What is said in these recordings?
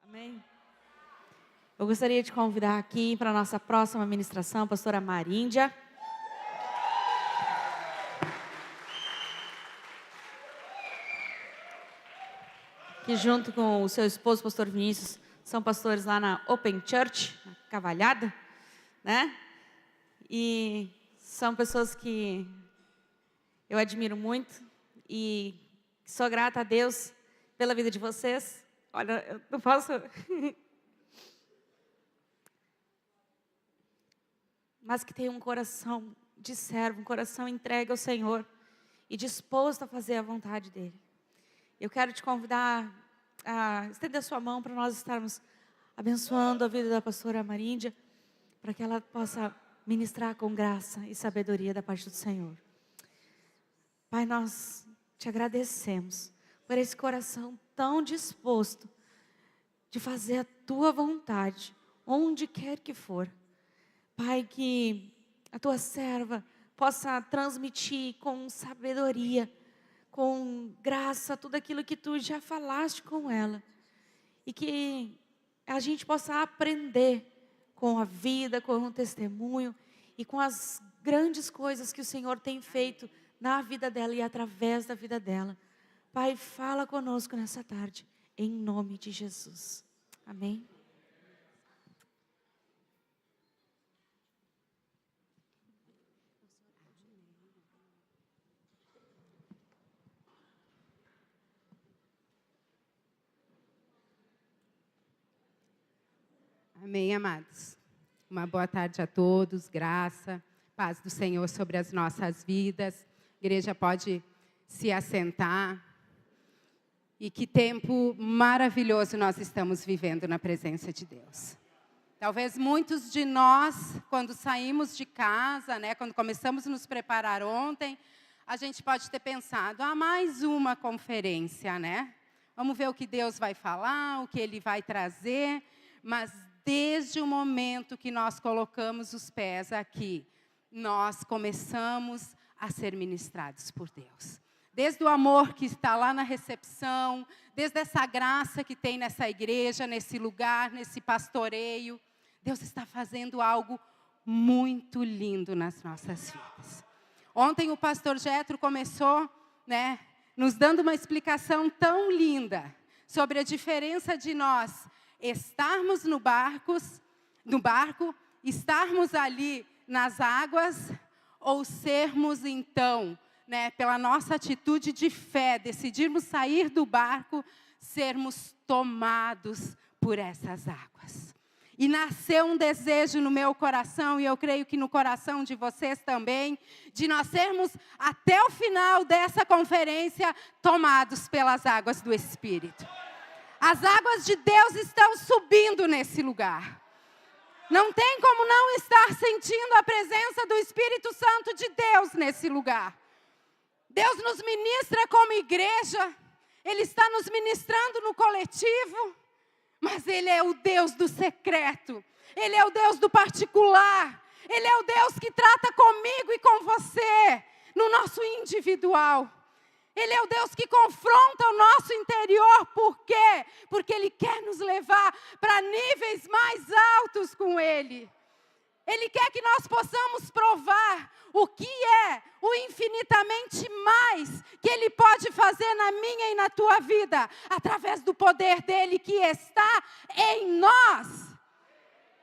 Amém. Eu gostaria de convidar aqui para a nossa próxima ministração a pastora Maríndia. Que junto com o seu esposo, pastor Vinícius, são pastores lá na Open Church, na Cavalhada, né? E são pessoas que eu admiro muito e sou grata a Deus pela vida de vocês. Olha, eu não posso... Mas que tem um coração de servo, um coração entregue ao Senhor e disposto a fazer a vontade dEle. Eu quero te convidar a estender a sua mão para nós estarmos abençoando a vida da pastora Maríndia, para que ela possa ministrar com graça e sabedoria da parte do Senhor. Pai, nós te agradecemos por esse coração tão disposto de fazer a tua vontade, onde quer que for. Pai, que a tua serva possa transmitir com sabedoria, com graça, tudo aquilo que tu já falaste com ela. E que a gente possa aprender com a vida, com o testemunho e com as grandes coisas que o Senhor tem feito na vida dela e através da vida dela. Pai, fala conosco nessa tarde, em nome de Jesus. Amém. Amém, amados. Uma boa tarde a todos, graça, paz do Senhor sobre as nossas vidas. A igreja pode se assentar. E que tempo maravilhoso nós estamos vivendo na presença de Deus. Talvez muitos de nós, quando saímos de casa, né, quando começamos a nos preparar ontem, a gente pode ter pensado, mais uma conferência, né? Vamos ver o que Deus vai falar, o que Ele vai trazer, mas desde o momento que nós colocamos os pés aqui, nós começamos a ser ministrados por Deus. Desde o amor que está lá na recepção, desde essa graça que tem nessa igreja, nesse lugar, nesse pastoreio, Deus está fazendo algo muito lindo nas nossas vidas. Ontem o pastor Jetro começou, né, nos dando uma explicação tão linda sobre a diferença de nós estarmos no barco, estarmos ali nas águas, ou sermos então, né, pela nossa atitude de fé, decidirmos sair do barco, sermos tomados por essas águas. E nasceu um desejo no meu coração, e eu creio que no coração de vocês também, de nós sermos até o final dessa conferência tomados pelas águas do Espírito. As águas de Deus estão subindo nesse lugar. Não tem como não estar sentindo a presença do Espírito Santo de Deus nesse lugar. Deus nos ministra como igreja, Ele está nos ministrando no coletivo, mas Ele é o Deus do secreto, Ele é o Deus do particular, Ele é o Deus que trata comigo e com você, no nosso individual. Ele é o Deus que confronta o nosso interior. Por quê? Porque Ele quer nos levar para níveis mais altos com Ele. Ele quer que nós possamos provar o que é o infinitamente mais que Ele pode fazer na minha e na tua vida, através do poder dEle que está em nós.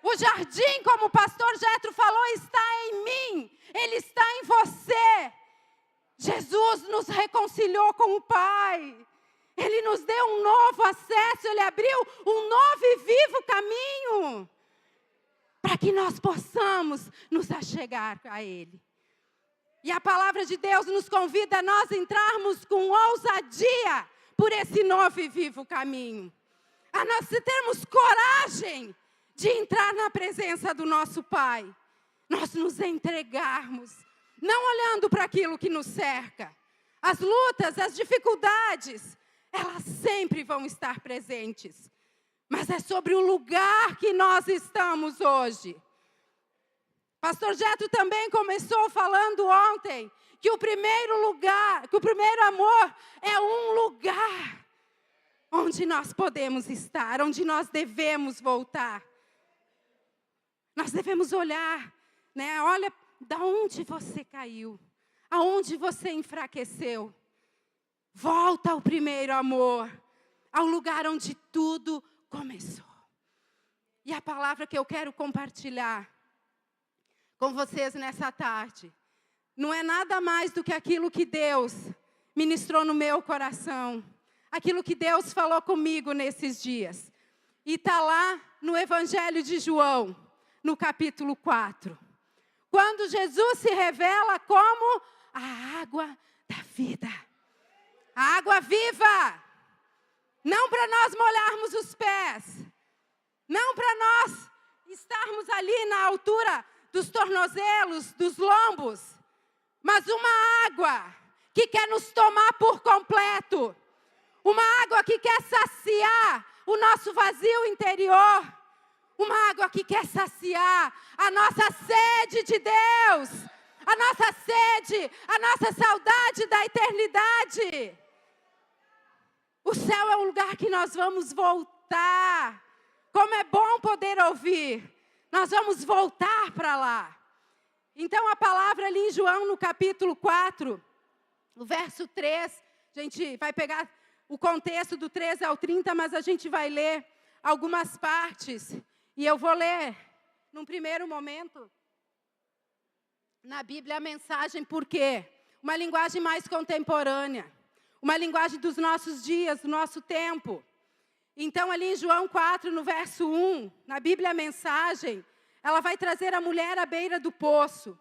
O jardim, como o pastor Jetro falou, está em mim, ele está em você. Jesus nos reconciliou com o Pai. Ele nos deu um novo acesso, Ele abriu um novo e vivo caminho para que nós possamos nos achegar a Ele. E a palavra de Deus nos convida a nós entrarmos com ousadia por esse novo e vivo caminho. A nós termos coragem de entrar na presença do nosso Pai. Nós nos entregarmos, não olhando para aquilo que nos cerca. As lutas, as dificuldades, elas sempre vão estar presentes. Mas é sobre o lugar que nós estamos hoje. Pastor Jetro também começou falando ontem que o primeiro lugar, que o primeiro amor é um lugar onde nós podemos estar, onde nós devemos voltar. Nós devemos olhar, né? Olha, da onde você caiu, aonde você enfraqueceu. Volta ao primeiro amor, ao lugar onde tudo começou. E a palavra que eu quero compartilhar com vocês nessa tarde, não é nada mais do que aquilo que Deus ministrou no meu coração, aquilo que Deus falou comigo nesses dias. E está lá no Evangelho de João, no capítulo 4. Quando Jesus se revela como a água da vida. A água viva. Não para nós molharmos os pés. Não para nós estarmos ali na altura dos tornozelos, dos lombos. Mas uma água que quer nos tomar por completo. Uma água que quer saciar o nosso vazio interior. Uma água que quer saciar a nossa sede de Deus. A nossa sede, a nossa saudade da eternidade. O céu é um lugar que nós vamos voltar. Como é bom poder ouvir. Nós vamos voltar para lá. Então a palavra ali em João, no capítulo 4, no verso 3, a gente vai pegar o contexto do 13 ao 30, mas a gente vai ler algumas partes. E eu vou ler, num primeiro momento, na Bíblia a mensagem, por quê? Uma linguagem mais contemporânea. Uma linguagem dos nossos dias, do nosso tempo. Então, ali em João 4, no verso 1, na Bíblia a mensagem, ela vai trazer a mulher à beira do poço.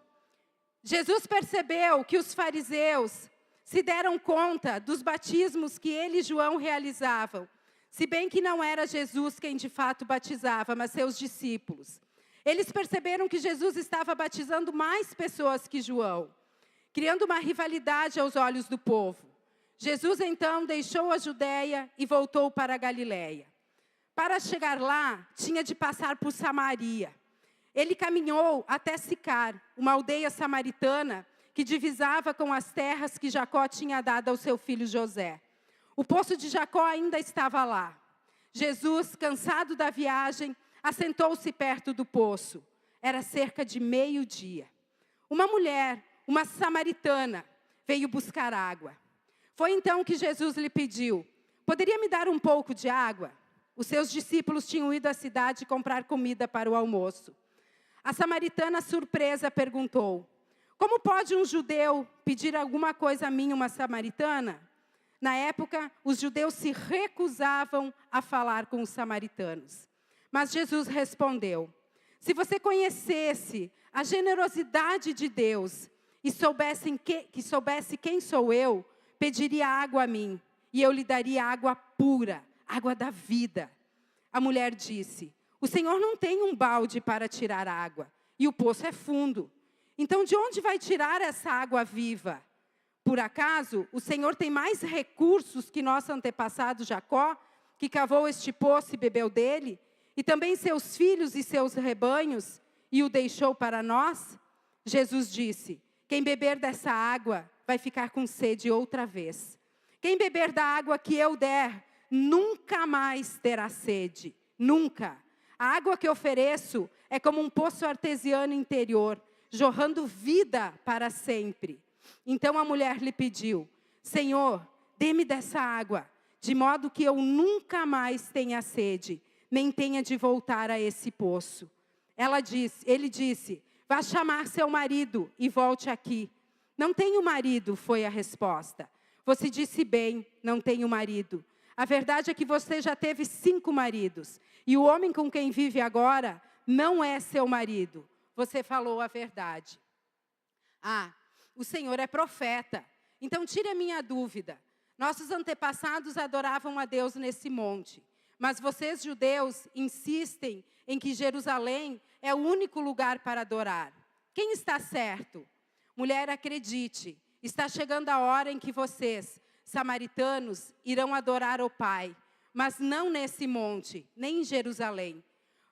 Jesus percebeu que os fariseus se deram conta dos batismos que ele e João realizavam, se bem que não era Jesus quem de fato batizava, mas seus discípulos. Eles perceberam que Jesus estava batizando mais pessoas que João, criando uma rivalidade aos olhos do povo. Jesus, então, deixou a Judeia e voltou para a Galileia. Para chegar lá, tinha de passar por Samaria. Ele caminhou até Sicar, uma aldeia samaritana que divisava com as terras que Jacó tinha dado ao seu filho José. O poço de Jacó ainda estava lá. Jesus, cansado da viagem, assentou-se perto do poço. Era cerca de meio-dia. Uma mulher, uma samaritana, veio buscar água. Foi então que Jesus lhe pediu: poderia me dar um pouco de água? Os seus discípulos tinham ido à cidade comprar comida para o almoço. A samaritana, surpresa, perguntou: como pode um judeu pedir alguma coisa a mim, uma samaritana? Na época, os judeus se recusavam a falar com os samaritanos. Mas Jesus respondeu: se você conhecesse a generosidade de Deus e soubesse quem sou eu, pediria água a mim, e eu lhe daria água pura, água da vida. A mulher disse: o Senhor não tem um balde para tirar água, e o poço é fundo. Então, de onde vai tirar essa água viva? Por acaso, o Senhor tem mais recursos que nosso antepassado Jacó, que cavou este poço e bebeu dele, e também seus filhos e seus rebanhos, e o deixou para nós? Jesus disse: quem beber dessa água vai ficar com sede outra vez. Quem beber da água que eu der, nunca mais terá sede. Nunca. A água que ofereço é como um poço artesiano interior, jorrando vida para sempre. Então a mulher lhe pediu: Senhor, dê-me dessa água, de modo que eu nunca mais tenha sede, nem tenha de voltar a esse poço. Ele disse: vá chamar seu marido e volte aqui. Não tenho marido, foi a resposta. Você disse bem, não tenho marido. A verdade é que você já teve 5 maridos. E o homem com quem vive agora não é seu marido. Você falou a verdade. Ah, o Senhor é profeta. Então tire a minha dúvida. Nossos antepassados adoravam a Deus nesse monte. Mas vocês, judeus, insistem em que Jerusalém é o único lugar para adorar. Quem está certo? Mulher, acredite, está chegando a hora em que vocês, samaritanos, irão adorar o Pai, mas não nesse monte, nem em Jerusalém.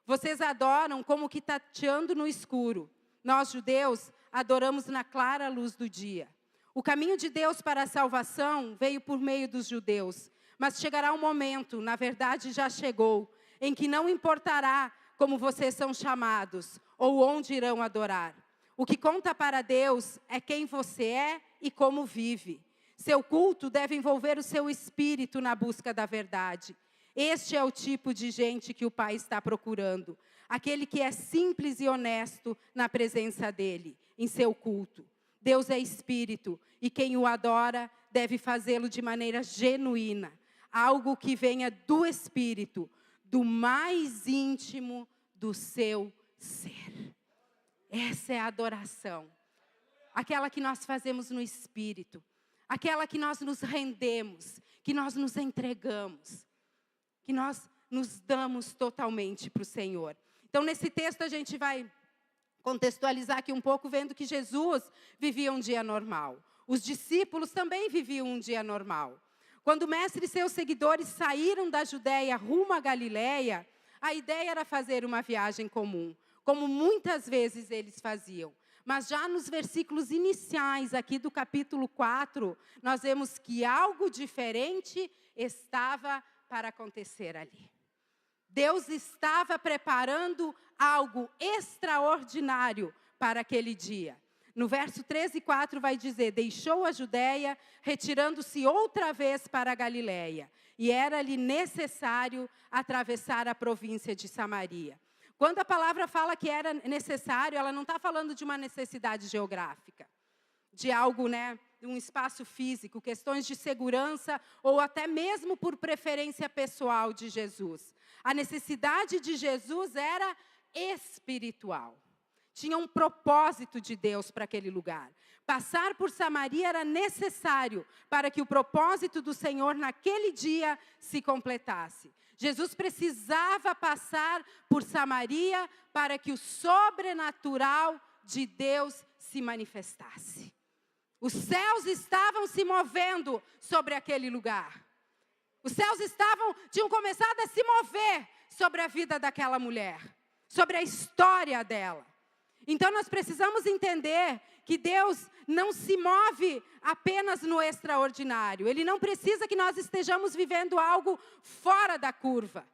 Vocês adoram como que tateando no escuro. Nós, judeus, adoramos na clara luz do dia. O caminho de Deus para a salvação veio por meio dos judeus, Mas chegará um momento, na verdade já chegou, em que não importará como vocês são chamados ou onde irão adorar. O que conta para Deus é quem você é e como vive. Seu culto deve envolver o seu espírito na busca da verdade. Este é o tipo de gente que o Pai está procurando. Aquele que é simples e honesto na presença dEle, em seu culto. Deus é espírito e quem o adora deve fazê-lo de maneira genuína. Algo que venha do espírito, do mais íntimo do seu ser. Essa é a adoração. Aquela que nós fazemos no espírito. Aquela que nós nos rendemos, que nós nos entregamos. Que nós nos damos totalmente para o Senhor. Então, nesse texto, a gente vai contextualizar aqui um pouco, vendo que Jesus vivia um dia normal. Os discípulos também viviam um dia normal. Quando o mestre e seus seguidores saíram da Judéia rumo à Galileia, a ideia era fazer uma viagem comum, como muitas vezes eles faziam. Mas já nos versículos iniciais aqui do capítulo 4, nós vemos que algo diferente estava para acontecer ali. Deus estava preparando algo extraordinário para aquele dia. No verso 13 e 4 vai dizer, deixou a Judéia, retirando-se outra vez para a Galileia. E era-lhe necessário atravessar a província de Samaria. Quando a palavra fala que era necessário, ela não está falando de uma necessidade geográfica. De algo, de um espaço físico, questões de segurança ou até mesmo por preferência pessoal de Jesus. A necessidade de Jesus era espiritual. Tinha um propósito de Deus para aquele lugar. Passar por Samaria era necessário para que o propósito do Senhor naquele dia se completasse. Jesus precisava passar por Samaria para que o sobrenatural de Deus se manifestasse. Os céus estavam se movendo sobre aquele lugar. Os céus tinham começado a se mover sobre a vida daquela mulher, sobre a história dela. Então nós precisamos entender que Deus não se move apenas no extraordinário. Ele não precisa que nós estejamos vivendo algo fora da curva.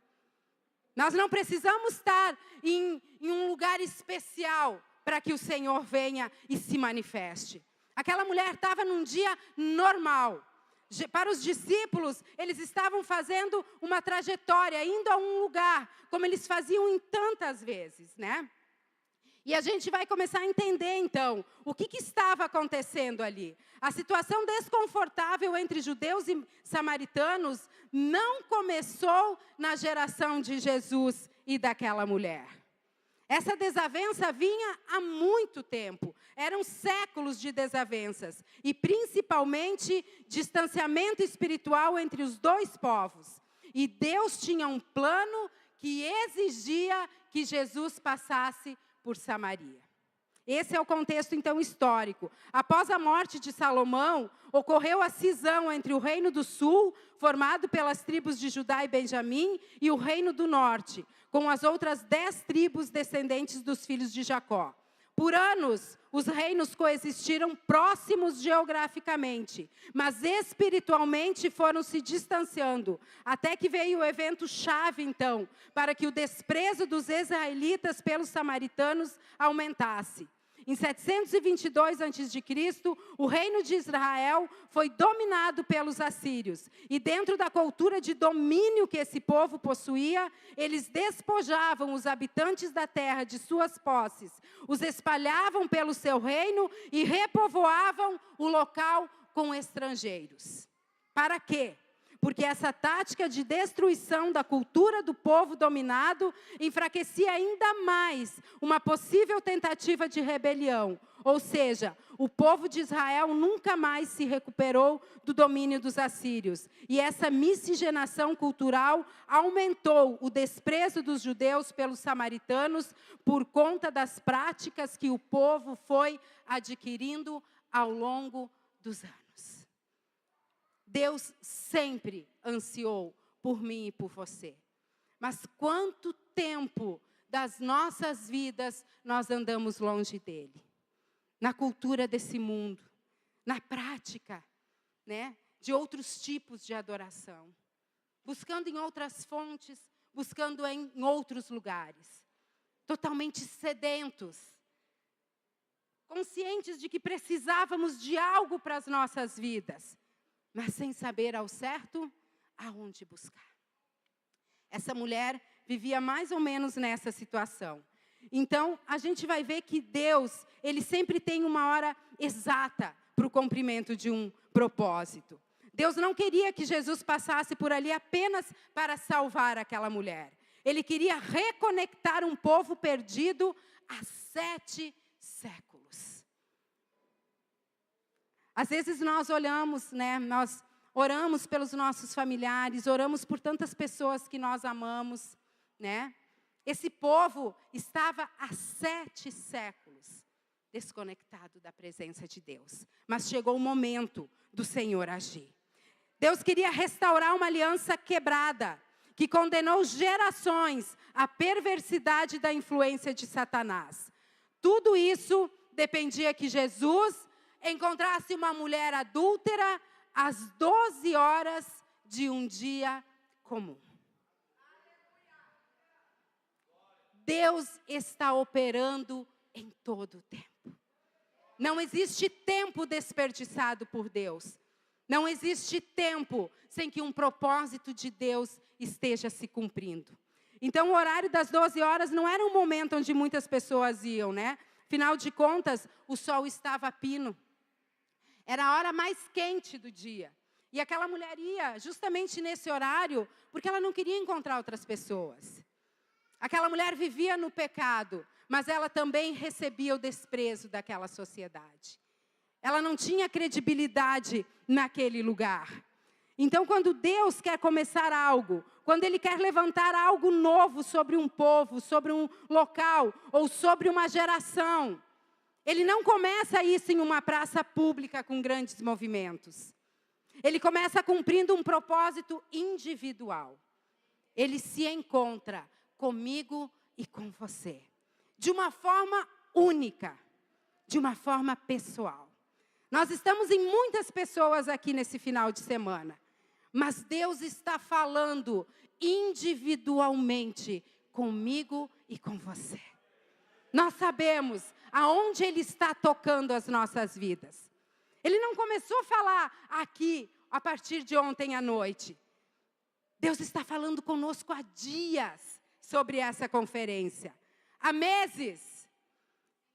Nós não precisamos estar em um lugar especial para que o Senhor venha e se manifeste. Aquela mulher estava num dia normal. Para os discípulos, eles estavam fazendo uma trajetória, indo a um lugar, como eles faziam em tantas vezes, E a gente vai começar a entender, então, o que estava acontecendo ali. A situação desconfortável entre judeus e samaritanos não começou na geração de Jesus e daquela mulher. Essa desavença vinha há muito tempo. Eram séculos de desavenças. E, principalmente, distanciamento espiritual entre os dois povos. E Deus tinha um plano que exigia que Jesus passasse por Samaria. Esse é o contexto, então, histórico. Após a morte de Salomão, ocorreu a cisão entre o Reino do Sul, formado pelas tribos de Judá e Benjamim, e o Reino do Norte, com as outras 10 tribos descendentes dos filhos de Jacó. Por anos, os reinos coexistiram próximos geograficamente, mas espiritualmente foram se distanciando, até que veio o evento chave, então, para que o desprezo dos israelitas pelos samaritanos aumentasse. Em 722 a.C., o reino de Israel foi dominado pelos assírios. E dentro da cultura de domínio que esse povo possuía, eles despojavam os habitantes da terra de suas posses, os espalhavam pelo seu reino e repovoavam o local com estrangeiros. Para quê? Porque essa tática de destruição da cultura do povo dominado enfraquecia ainda mais uma possível tentativa de rebelião. Ou seja, o povo de Israel nunca mais se recuperou do domínio dos assírios. E essa miscigenação cultural aumentou o desprezo dos judeus pelos samaritanos por conta das práticas que o povo foi adquirindo ao longo dos anos. Deus sempre ansiou por mim e por você. Mas quanto tempo das nossas vidas nós andamos longe dele? Na cultura desse mundo, na prática, de outros tipos de adoração. buscando em outras fontes, buscando em outros lugares. Totalmente sedentos, conscientes de que precisávamos de algo para as nossas vidas, mas sem saber ao certo aonde buscar. Essa mulher vivia mais ou menos nessa situação. Então, a gente vai ver que Deus, Ele sempre tem uma hora exata para o cumprimento de um propósito. Deus não queria que Jesus passasse por ali apenas para salvar aquela mulher. Ele queria reconectar um povo perdido há 7 séculos. Às vezes nós olhamos, nós oramos pelos nossos familiares, oramos por tantas pessoas que nós amamos, Esse povo estava há 7 séculos desconectado da presença de Deus. Mas chegou o momento do Senhor agir. Deus queria restaurar uma aliança quebrada, que condenou gerações à perversidade da influência de Satanás. Tudo isso dependia que Jesus encontrasse uma mulher adúltera às 12 horas de um dia comum. Deus está operando em todo o tempo. Não existe tempo desperdiçado por Deus. Não existe tempo sem que um propósito de Deus esteja se cumprindo. Então, o horário das 12 horas não era um momento onde muitas pessoas iam, Afinal de contas, o sol estava a pino. Era a hora mais quente do dia. E aquela mulher ia justamente nesse horário, porque ela não queria encontrar outras pessoas. Aquela mulher vivia no pecado, mas ela também recebia o desprezo daquela sociedade. Ela não tinha credibilidade naquele lugar. Então, quando Deus quer começar algo, quando Ele quer levantar algo novo sobre um povo, sobre um local ou sobre uma geração, Ele não começa isso em uma praça pública com grandes movimentos. Ele começa cumprindo um propósito individual. Ele se encontra comigo e com você, de uma forma única, de uma forma pessoal. Nós estamos em muitas pessoas aqui nesse final de semana, mas Deus está falando individualmente comigo e com você. Nós sabemos aonde Ele está tocando as nossas vidas. Ele não começou a falar aqui a partir de ontem à noite. Deus está falando conosco há dias sobre essa conferência. Há meses.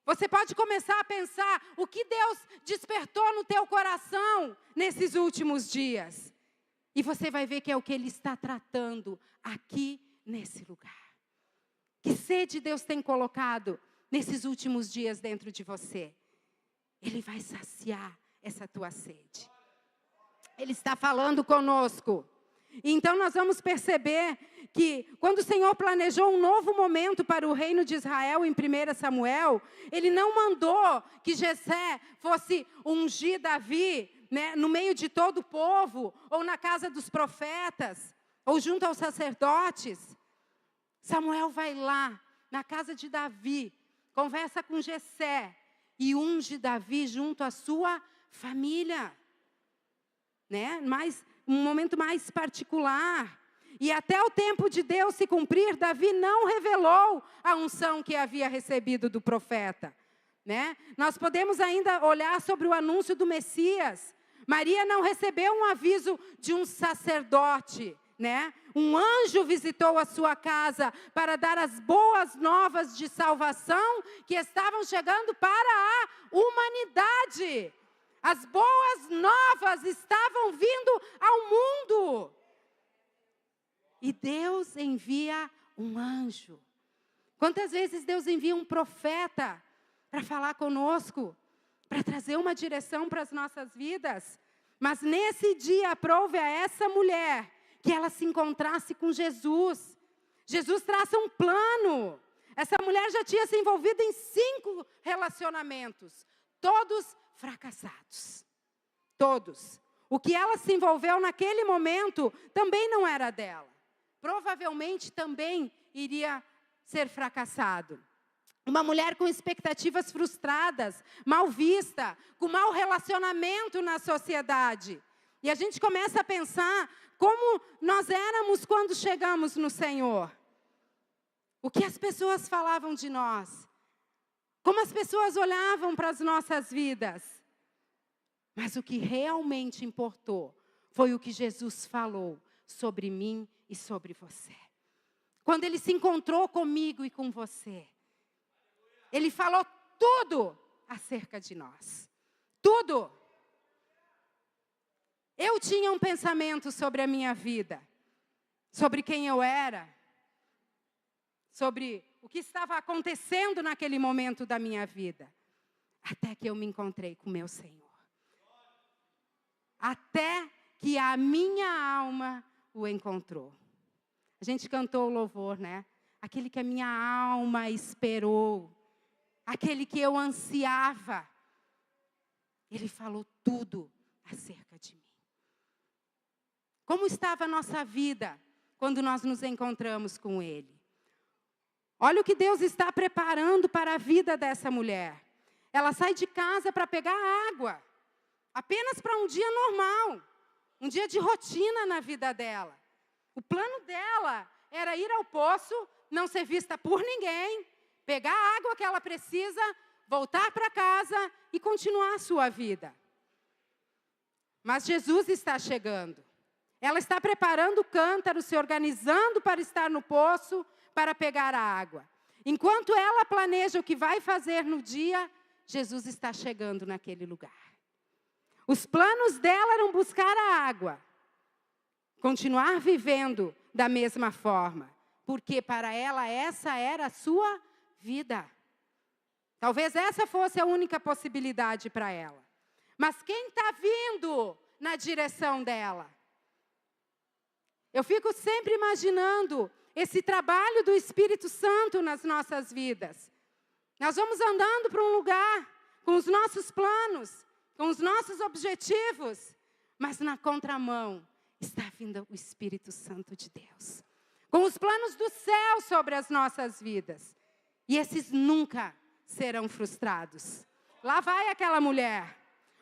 Você pode começar a pensar o que Deus despertou no teu coração nesses últimos dias. E você vai ver que é o que Ele está tratando aqui nesse lugar. Que sede Deus tem colocado nesses últimos dias dentro de você. Ele vai saciar essa tua sede. Ele está falando conosco. Então nós vamos perceber que quando o Senhor planejou um novo momento para o reino de Israel em 1 Samuel, Ele não mandou que Jessé fosse ungir Davi, no meio de todo o povo, ou na casa dos profetas, ou junto aos sacerdotes. Samuel vai lá, na casa de Davi, conversa com Jessé e unge Davi junto à sua família. Mas um momento mais particular. E até o tempo de Deus se cumprir, Davi não revelou a unção que havia recebido do profeta. Nós podemos ainda olhar sobre o anúncio do Messias. Maria não recebeu um aviso de um sacerdote. Um anjo visitou a sua casa para dar as boas novas de salvação que estavam chegando para a humanidade. As boas novas estavam vindo ao mundo. E Deus envia um anjo. Quantas vezes Deus envia um profeta para falar conosco, para trazer uma direção para as nossas vidas? Mas nesse dia aprove a essa mulher que ela se encontrasse com Jesus. Jesus traça um plano. Essa mulher já tinha se envolvido em 5 relacionamentos, todos fracassados. Todos. O que ela se envolveu naquele momento também não era dela. Provavelmente também iria ser fracassado. Uma mulher com expectativas frustradas, mal vista, com mau relacionamento na sociedade. E a gente começa a pensar como nós éramos quando chegamos no Senhor. O que as pessoas falavam de nós. Como as pessoas olhavam para as nossas vidas. Mas o que realmente importou foi o que Jesus falou sobre mim e sobre você. Quando Ele se encontrou comigo e com você, Ele falou tudo acerca de nós. Tudo. Eu tinha um pensamento sobre a minha vida, sobre quem eu era, sobre o que estava acontecendo naquele momento da minha vida, até que eu me encontrei com meu Senhor. Até que a minha alma o encontrou. A gente cantou o louvor, né? Aquele que a minha alma esperou, aquele que eu ansiava. Ele falou tudo acerca de mim. Como estava a nossa vida quando nós nos encontramos com Ele? Olha o que Deus está preparando para a vida dessa mulher. Ela sai de casa para pegar água, apenas para um dia normal, um dia de rotina na vida dela. O plano dela era ir ao poço, não ser vista por ninguém, pegar a água que ela precisa, voltar para casa e continuar a sua vida. Mas Jesus está chegando. Ela está preparando o cântaro, se organizando para estar no poço, para pegar a água. Enquanto ela planeja o que vai fazer no dia, Jesus está chegando naquele lugar. Os planos dela eram buscar a água, continuar vivendo da mesma forma, porque para ela essa era a sua vida. Talvez essa fosse a única possibilidade para ela. Mas quem está vindo na direção dela? Eu fico sempre imaginando esse trabalho do Espírito Santo nas nossas vidas. Nós vamos andando para um lugar com os nossos planos, com os nossos objetivos, mas na contramão está vindo o Espírito Santo de Deus, com os planos do céu sobre as nossas vidas. E esses nunca serão frustrados. Lá vai aquela mulher.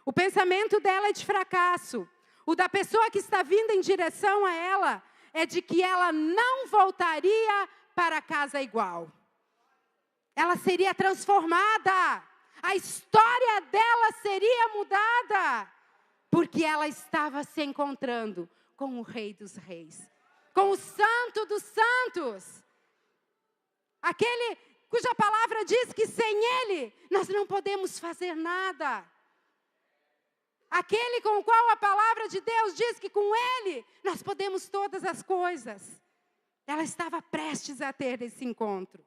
O pensamento dela é de fracasso. O da pessoa que está vindo em direção a ela é de que ela não voltaria para casa igual. Ela seria transformada. A história dela seria mudada. Porque ela estava se encontrando com o Rei dos Reis. Com o Santo dos Santos. Aquele cuja palavra diz que sem Ele nós não podemos fazer nada. Aquele com o qual a palavra de Deus diz que com Ele nós podemos todas as coisas. Ela estava prestes a ter esse encontro.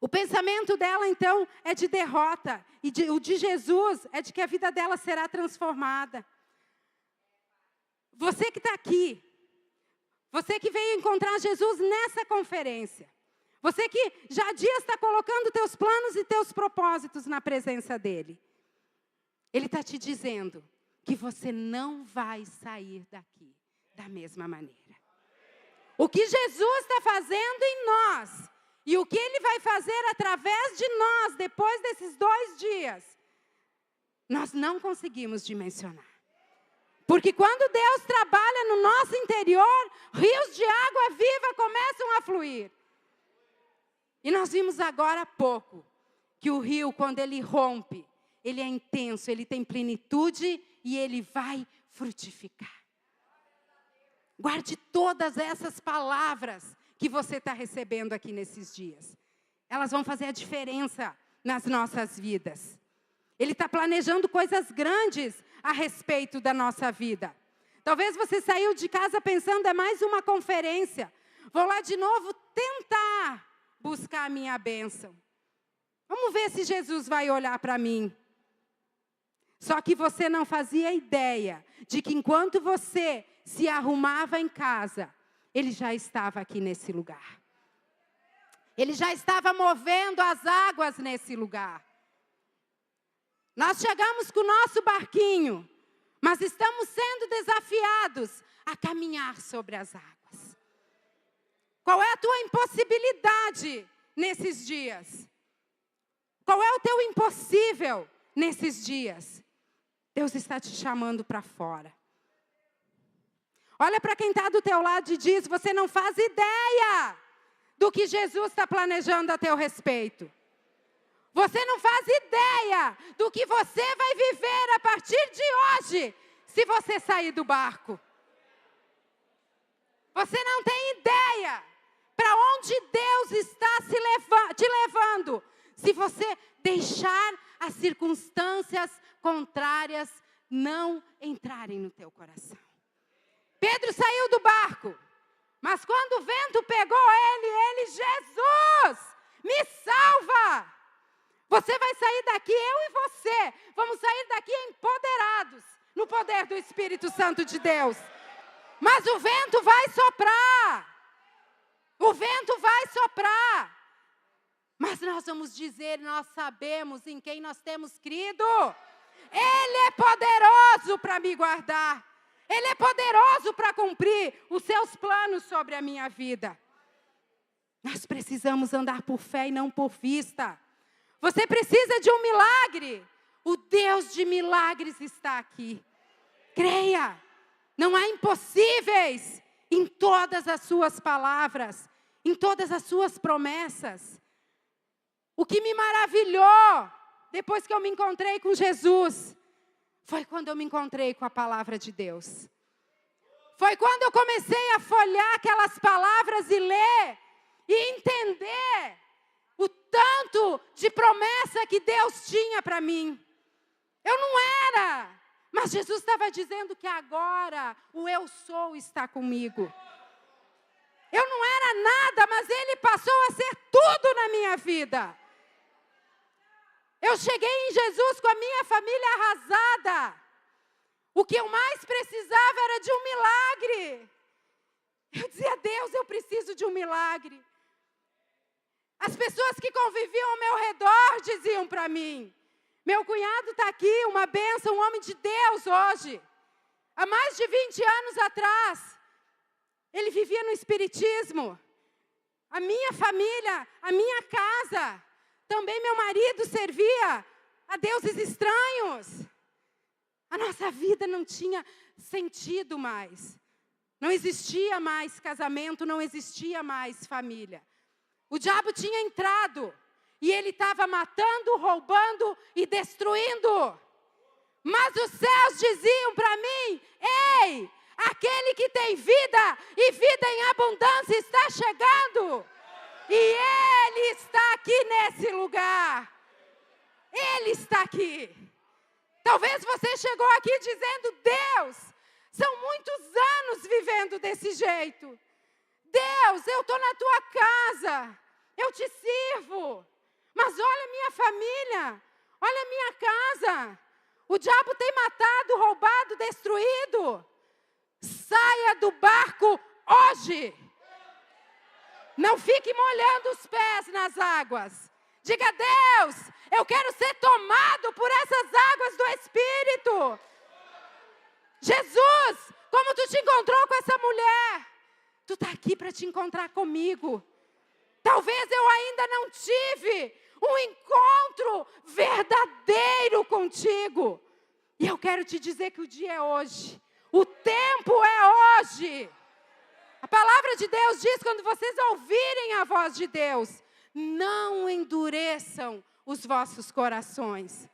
O pensamento dela, então, é de derrota. E o de Jesus é de que a vida dela será transformada. Você que está aqui, você que veio encontrar Jesus nessa conferência, você que já há dias está colocando teus planos e teus propósitos na presença dEle. Ele está te dizendo que você não vai sair daqui da mesma maneira. O que Jesus está fazendo em nós e o que Ele vai fazer através de nós depois desses 2 dias, nós não conseguimos dimensionar. Porque quando Deus trabalha no nosso interior, rios de água viva começam a fluir. E nós vimos agora há pouco que o rio, quando ele rompe, ele é intenso, ele tem plenitude e ele vai frutificar. Guarde todas essas palavras que você está recebendo aqui nesses dias. Elas vão fazer a diferença nas nossas vidas. Ele está planejando coisas grandes a respeito da nossa vida. Talvez você saiu de casa pensando, é mais uma conferência. Vou lá de novo tentar buscar a minha bênção. Vamos ver se Jesus vai olhar para mim. Só que você não fazia ideia de que enquanto você se arrumava em casa, Ele já estava aqui nesse lugar. Ele já estava movendo as águas nesse lugar. Nós chegamos com o nosso barquinho, mas estamos sendo desafiados a caminhar sobre as águas. Qual é a tua impossibilidade nesses dias? Qual é o teu impossível nesses dias? Deus está te chamando para fora. Olha para quem está do teu lado e diz: você não faz ideia do que Jesus está planejando a teu respeito. Você não faz ideia do que você vai viver a partir de hoje, se você sair do barco. Você não tem ideia para onde Deus está te levando, se você deixar as circunstâncias contrárias não entrarem no teu coração. Pedro saiu do barco, mas quando o vento pegou ele, Jesus, me salva! Você vai sair daqui, eu e você, vamos sair daqui empoderados no poder do Espírito Santo de Deus. Mas o vento vai soprar. O vento vai soprar. Mas nós vamos dizer, nós sabemos em quem nós temos crido. Ele é poderoso para me guardar. Ele é poderoso para cumprir os seus planos sobre a minha vida. Nós precisamos andar por fé e não por vista. Você precisa de um milagre. O Deus de milagres está aqui. Creia. Não há impossíveis em todas as suas palavras, em todas as suas promessas. O que me maravilhou, depois que eu me encontrei com Jesus, foi quando eu me encontrei com a palavra de Deus. Foi quando eu comecei a folhear aquelas palavras e ler, e entender o tanto de promessa que Deus tinha para mim. Eu não era, mas Jesus estava dizendo que agora o eu sou está comigo. Eu não era nada, mas Ele passou a ser tudo na minha vida. Eu cheguei em Jesus com a minha família arrasada. O que eu mais precisava era de um milagre. Eu dizia: Deus, eu preciso de um milagre. As pessoas que conviviam ao meu redor diziam para mim: meu cunhado está aqui, uma bênção, um homem de Deus hoje. Há mais de 20 anos atrás, ele vivia no espiritismo. A minha família, a minha casa, também meu marido servia a deuses estranhos. A nossa vida não tinha sentido mais. Não existia mais casamento, não existia mais família. O diabo tinha entrado e ele estava matando, roubando e destruindo. Mas os céus diziam para mim: ei, aquele que tem vida e vida em abundância está chegando. E Ele está aqui nesse lugar. Ele está aqui. Talvez você chegou aqui dizendo: Deus, são muitos anos vivendo desse jeito. Deus, eu estou na tua casa, eu te sirvo. Mas olha a minha família, olha a minha casa. O diabo tem matado, roubado, destruído. Saia do barco hoje. Não fique molhando os pés nas águas. Diga: Deus, eu quero ser tomado por essas águas do Espírito. Jesus, como tu te encontrou com essa mulher, tu está aqui para te encontrar comigo. Talvez eu ainda não tive um encontro verdadeiro contigo. E eu quero te dizer que o dia é hoje. O tempo é hoje. A palavra de Deus diz: quando vocês ouvirem a voz de Deus, não endureçam os vossos corações.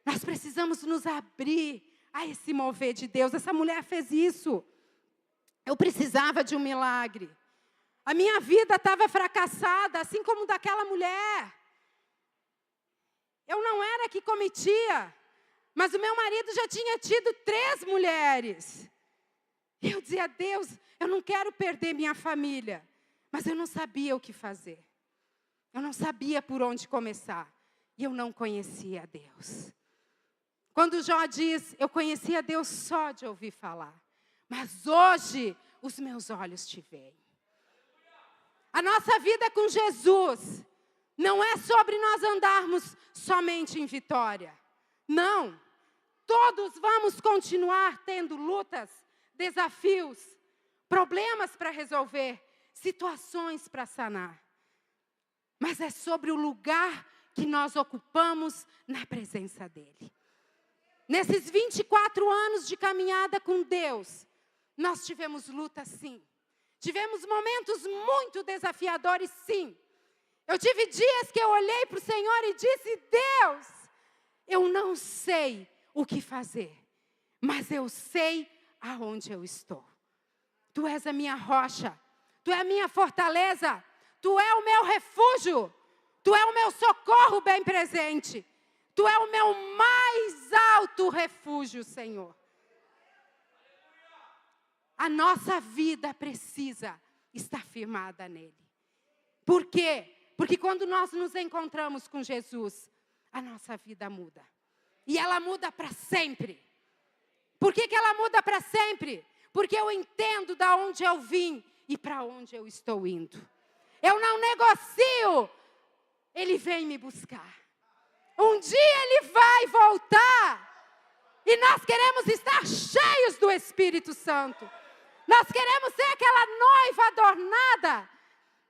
Nós precisamos nos abrir a esse mover de Deus. Essa mulher fez isso. Eu precisava de um milagre. A minha vida estava fracassada, assim como daquela mulher. Eu não era que cometia, mas o meu marido já tinha tido 3 mulheres. E eu dizia: Deus, eu não quero perder minha família. Mas eu não sabia o que fazer. Eu não sabia por onde começar. E eu não conhecia Deus. Quando Jó diz: eu conhecia Deus só de ouvir falar. Mas hoje os meus olhos te veem. A nossa vida com Jesus não é sobre nós andarmos somente em vitória. Não. Todos vamos continuar tendo lutas, desafios, problemas para resolver, situações para sanar. Mas é sobre o lugar que nós ocupamos na presença dEle. Nesses 24 anos de caminhada com Deus, Nós tivemos luta, sim. Tivemos momentos muito desafiadores, sim. Eu tive dias que eu olhei para o Senhor e disse: Deus, eu não sei o que fazer, mas eu sei aonde eu estou. Tu és a minha rocha, Tu é a minha fortaleza, Tu é o meu refúgio, Tu é o meu socorro bem presente, Tu é o meu mais alto refúgio, Senhor. A nossa vida precisa estar firmada nele. Por quê? Porque quando nós nos encontramos com Jesus, a nossa vida muda. E ela muda para sempre. Por que ela muda para sempre? Porque eu entendo de onde eu vim e para onde eu estou indo. Eu não negocio. Ele vem me buscar. Um dia Ele vai voltar. E nós queremos estar cheios do Espírito Santo. Nós queremos ser aquela noiva adornada.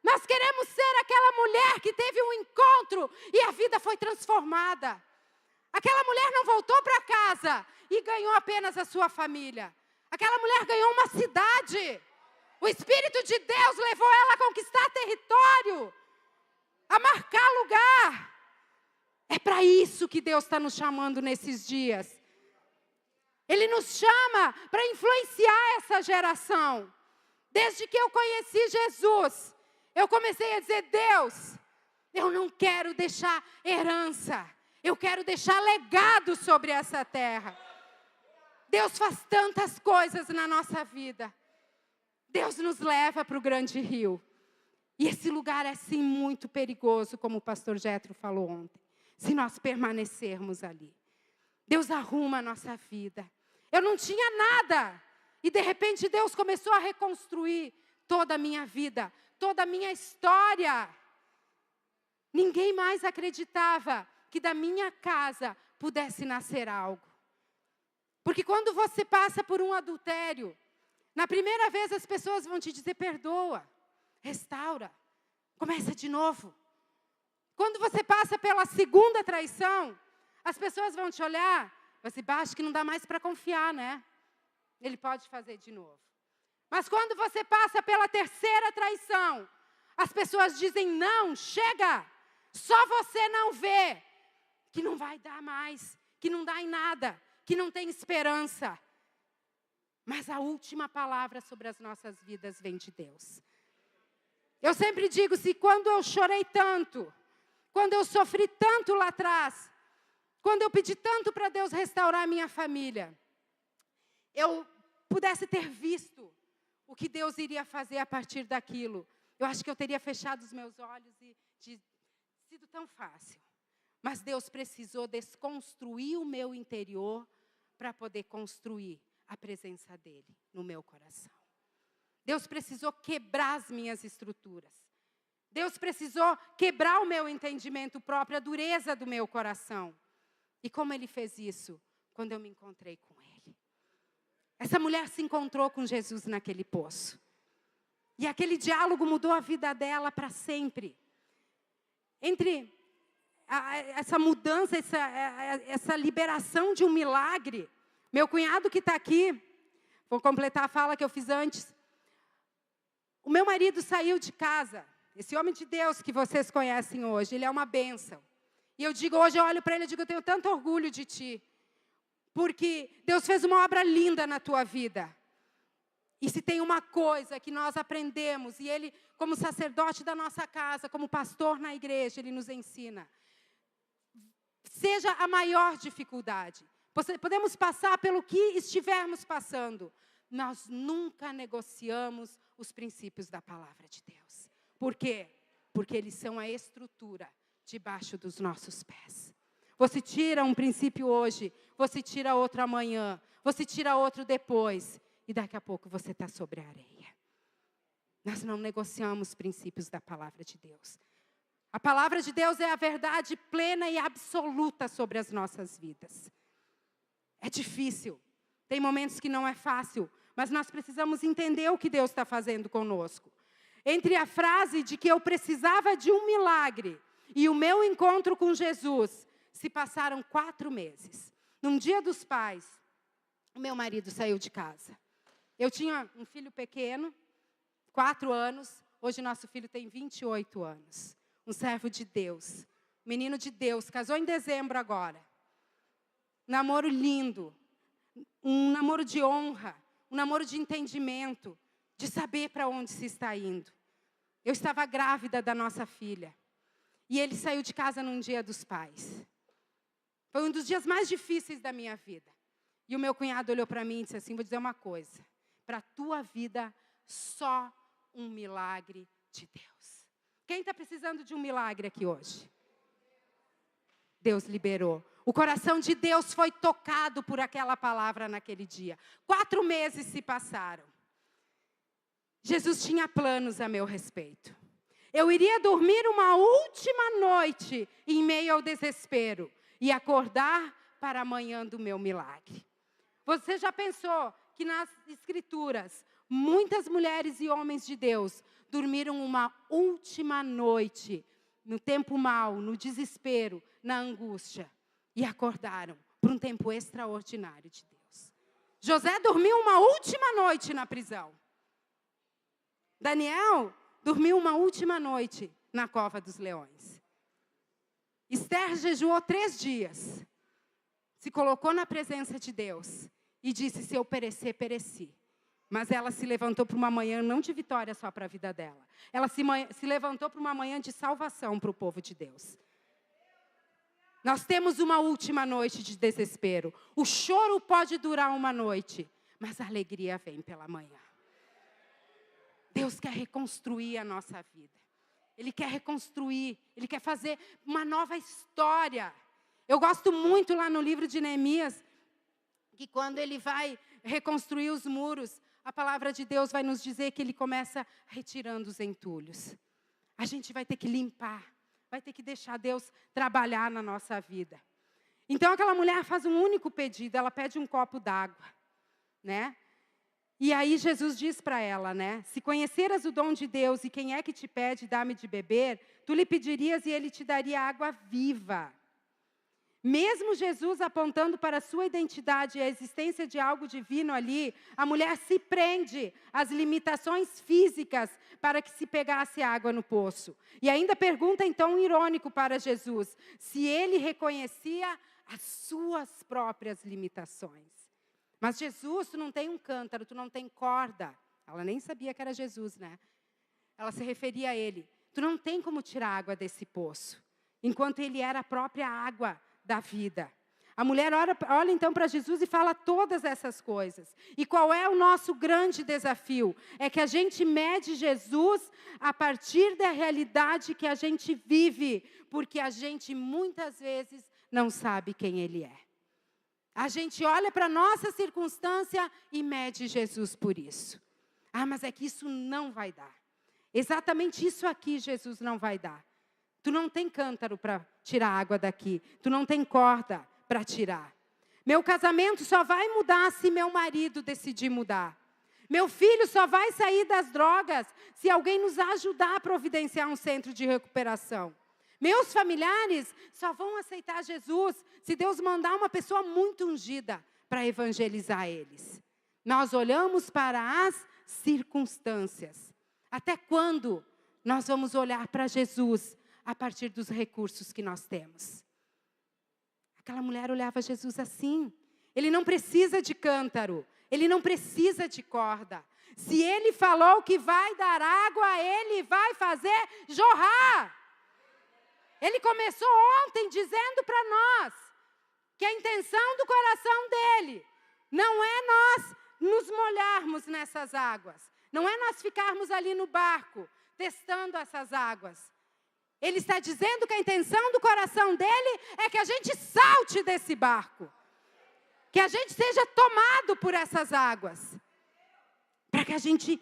Nós queremos ser aquela mulher que teve um encontro e a vida foi transformada. Aquela mulher não voltou para casa e ganhou apenas a sua família. Aquela mulher ganhou uma cidade. O Espírito de Deus levou ela a conquistar território, a marcar lugar. É para isso que Deus está nos chamando nesses dias. Ele nos chama para influenciar essa geração. Desde que eu conheci Jesus, eu comecei a dizer: Deus, eu não quero deixar herança. Eu quero deixar legado sobre essa terra. Deus faz tantas coisas na nossa vida. Deus nos leva para o grande rio. E esse lugar é sim muito perigoso, como o pastor Jetro falou ontem, se nós permanecermos ali. Deus arruma a nossa vida. Eu não tinha nada. E de repente Deus começou a reconstruir toda a minha vida, toda a minha história. Ninguém mais acreditava que da minha casa pudesse nascer algo. Porque quando você passa por um adultério, na primeira vez as pessoas vão te dizer: perdoa, restaura, começa de novo. Quando você passa pela segunda traição, as pessoas vão te olhar, você acha que não dá mais para confiar, né? Ele pode fazer de novo. Mas quando você passa pela terceira traição, as pessoas dizem: não, chega, só você não vê, que não vai dar mais, que não dá em nada, que não tem esperança. Mas a última palavra sobre as nossas vidas vem de Deus. Eu sempre digo, se quando eu chorei tanto, quando eu sofri tanto lá atrás, quando eu pedi tanto para Deus restaurar a minha família, eu pudesse ter visto o que Deus iria fazer a partir daquilo, eu acho que eu teria fechado os meus olhos e sido tão fácil. Mas Deus precisou desconstruir o meu interior para poder construir a presença dEle no meu coração. Deus precisou quebrar as minhas estruturas. Deus precisou quebrar o meu entendimento próprio, a dureza do meu coração. E como Ele fez isso? Quando eu me encontrei com Ele. Essa mulher se encontrou com Jesus naquele poço. E aquele diálogo mudou a vida dela para sempre. Entre essa mudança, essa liberação de um milagre. Meu cunhado que está aqui, vou completar a fala que eu fiz antes. O meu marido saiu de casa. Esse homem de Deus que vocês conhecem hoje, ele é uma bênção. E eu digo, hoje eu olho para ele e digo: eu tenho tanto orgulho de ti. Porque Deus fez uma obra linda na tua vida. E se tem uma coisa que nós aprendemos, e Ele, como sacerdote da nossa casa, como pastor na igreja, Ele nos ensina. Seja a maior dificuldade. Podemos passar pelo que estivermos passando. Nós nunca negociamos os princípios da palavra de Deus. Por quê? Porque eles são a estrutura debaixo dos nossos pés. Você tira um princípio hoje, você tira outro amanhã, você tira outro depois, e daqui a pouco você está sobre a areia. Nós não negociamos princípios da palavra de Deus. A palavra de Deus é a verdade plena e absoluta sobre as nossas vidas. É difícil, tem momentos que não é fácil, mas nós precisamos entender o que Deus está fazendo conosco. Entre a frase de que eu precisava de um milagre e o meu encontro com Jesus, se passaram 4 meses. Num dia dos pais, o meu marido saiu de casa. Eu tinha um filho pequeno, 4 anos. Hoje nosso filho tem 28 anos. Um servo de Deus. Menino de Deus. Casou em dezembro agora. Namoro lindo. Um namoro de honra. Um namoro de entendimento. De saber para onde se está indo. Eu estava grávida da nossa filha. E ele saiu de casa num dia dos pais. Foi um dos dias mais difíceis da minha vida. E o meu cunhado olhou para mim e disse assim, vou dizer uma coisa. Para a tua vida, só um milagre de Deus. Quem está precisando de um milagre aqui hoje? Deus liberou. O coração de Deus foi tocado por aquela palavra naquele dia. 4 meses se passaram. Jesus tinha planos a meu respeito. Eu iria dormir uma última noite em meio ao desespero e acordar para amanhã do meu milagre. Você já pensou que nas Escrituras, muitas mulheres e homens de Deus dormiram uma última noite, no tempo mau, no desespero, na angústia, e acordaram por um tempo extraordinário de Deus. José dormiu uma última noite na prisão. Daniel dormiu uma última noite na cova dos leões. Esther jejuou 3 dias. Se colocou na presença de Deus e disse, se eu perecer, pereci. Mas ela se levantou para uma manhã não de vitória só para a vida dela. Ela se levantou para uma manhã de salvação para o povo de Deus. Nós temos uma última noite de desespero. O choro pode durar uma noite, mas a alegria vem pela manhã. Deus quer reconstruir a nossa vida. Ele quer reconstruir, Ele quer fazer uma nova história. Eu gosto muito lá no livro de Neemias, que quando ele vai reconstruir os muros, a palavra de Deus vai nos dizer que Ele começa retirando os entulhos. A gente vai ter que limpar, vai ter que deixar Deus trabalhar na nossa vida. Então aquela mulher faz um único pedido, ela pede um copo d'água, né? E aí Jesus diz para ela, né? Se conheceras o dom de Deus e quem é que te pede, dá-me de beber, tu lhe pedirias e ele te daria água viva. Mesmo Jesus apontando para a sua identidade e a existência de algo divino ali, a mulher se prende às limitações físicas para que se pegasse água no poço. E ainda pergunta em tom irônico para Jesus, se ele reconhecia as suas próprias limitações. Mas Jesus, tu não tem um cântaro, tu não tem corda. Ela nem sabia que era Jesus, né? Ela se referia a ele. Tu não tem como tirar água desse poço. Enquanto ele era a própria água da vida. A mulher olha então para Jesus e fala todas essas coisas. E qual é o nosso grande desafio? É que a gente mede Jesus a partir da realidade que a gente vive. Porque a gente muitas vezes não sabe quem ele é. A gente olha para a nossa circunstância e mede Jesus por isso. Ah, mas é que isso não vai dar. Exatamente isso aqui Jesus não vai dar. Tu não tem cântaro para tirar água daqui. Tu não tem corda para tirar. Meu casamento só vai mudar se meu marido decidir mudar. Meu filho só vai sair das drogas se alguém nos ajudar a providenciar um centro de recuperação. Meus familiares só vão aceitar Jesus se Deus mandar uma pessoa muito ungida para evangelizar eles. Nós olhamos para as circunstâncias. Até quando nós vamos olhar para Jesus a partir dos recursos que nós temos? Aquela mulher olhava Jesus assim. Ele não precisa de cântaro, ele não precisa de corda. Se ele falou que vai dar água, ele vai fazer jorrar. Ele começou ontem dizendo para nós que a intenção do coração dele não é nós nos molharmos nessas águas. Não é nós ficarmos ali no barco testando essas águas. Ele está dizendo que a intenção do coração dele é que a gente salte desse barco. Que a gente seja tomado por essas águas. Para que a gente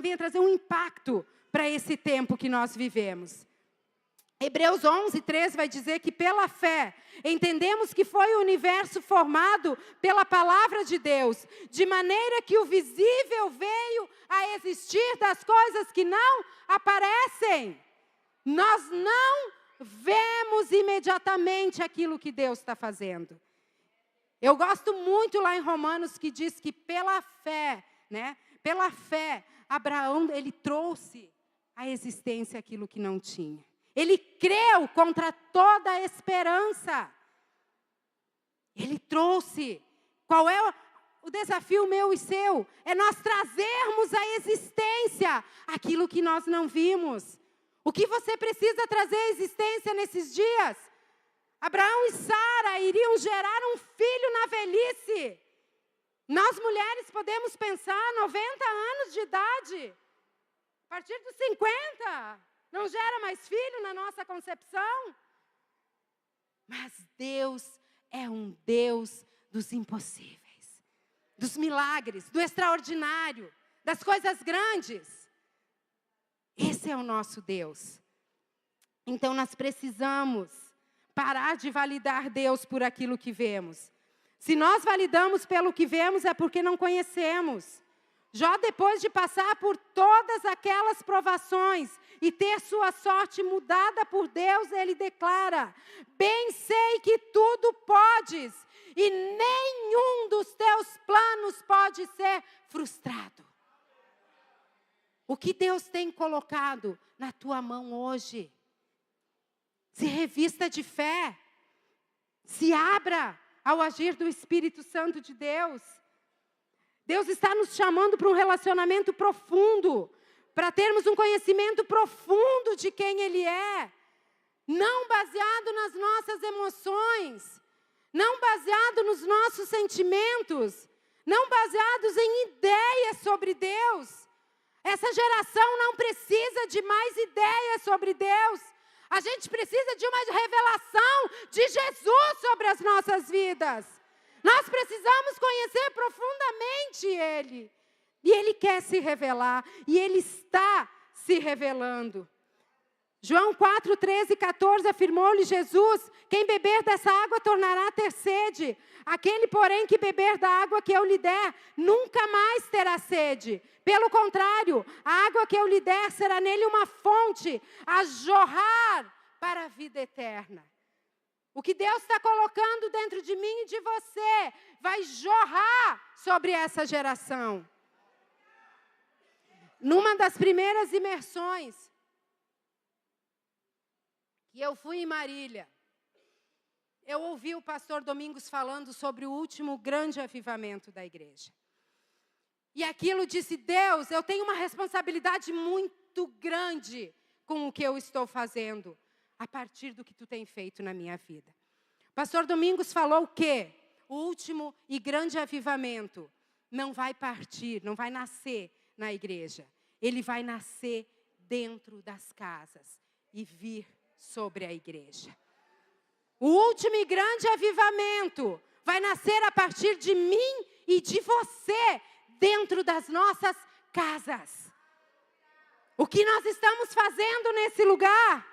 venha trazer um impacto para esse tempo que nós vivemos. Hebreus 11:3 vai dizer que pela fé entendemos que foi o universo formado pela palavra de Deus, de maneira que o visível veio a existir das coisas que não aparecem. Nós não vemos imediatamente aquilo que Deus está fazendo. Eu gosto muito lá em Romanos que diz que pela fé né? Pela fé, Abraão, ele trouxe à existência aquilo que não tinha. Ele creu contra toda a esperança. Ele trouxe. Qual é o desafio meu e seu? É nós trazermos à existência aquilo que nós não vimos. O que você precisa trazer à existência nesses dias? Abraão e Sara iriam gerar um filho na velhice. Nós mulheres podemos pensar 90 anos de idade. A partir dos 50, não gera mais filho na nossa concepção? Mas Deus é um Deus dos impossíveis, dos milagres, do extraordinário, das coisas grandes. Esse é o nosso Deus. Então nós precisamos parar de validar Deus por aquilo que vemos. Se nós validamos pelo que vemos, é porque não conhecemos. Jó, depois de passar por todas aquelas provações e ter sua sorte mudada por Deus, ele declara: bem sei que tudo podes, e nenhum dos teus planos pode ser frustrado. O que Deus tem colocado na tua mão hoje? Se revista de fé. Se abra ao agir do Espírito Santo de Deus. Deus está nos chamando para um relacionamento profundo, para termos um conhecimento profundo de quem Ele é. Não baseado nas nossas emoções, não baseado nos nossos sentimentos, não baseados em ideias sobre Deus. Essa geração não precisa de mais ideias sobre Deus. A gente precisa de uma revelação de Jesus sobre as nossas vidas. Nós precisamos conhecer profundamente Ele. E Ele quer se revelar. E Ele está se revelando. João 4, 13 e 14 afirmou-lhe Jesus: quem beber dessa água tornará a ter sede. Aquele, porém, que beber da água que eu lhe der, nunca mais terá sede. Pelo contrário, a água que eu lhe der será nele uma fonte a jorrar para a vida eterna. O que Deus está colocando dentro de mim e de você vai jorrar sobre essa geração. Numa das primeiras imersões que eu fui em Marília, eu ouvi o pastor Domingos falando sobre o último grande avivamento da igreja. E aquilo disse: Deus, eu tenho uma responsabilidade muito grande com o que eu estou fazendo, a partir do que tu tem feito na minha vida. O pastor Domingos falou que o último e grande avivamento não vai partir, não vai nascer na igreja. Ele vai nascer dentro das casas e vir sobre a igreja. O último e grande avivamento vai nascer a partir de mim e de você, dentro das nossas casas. O que nós estamos fazendo nesse lugar?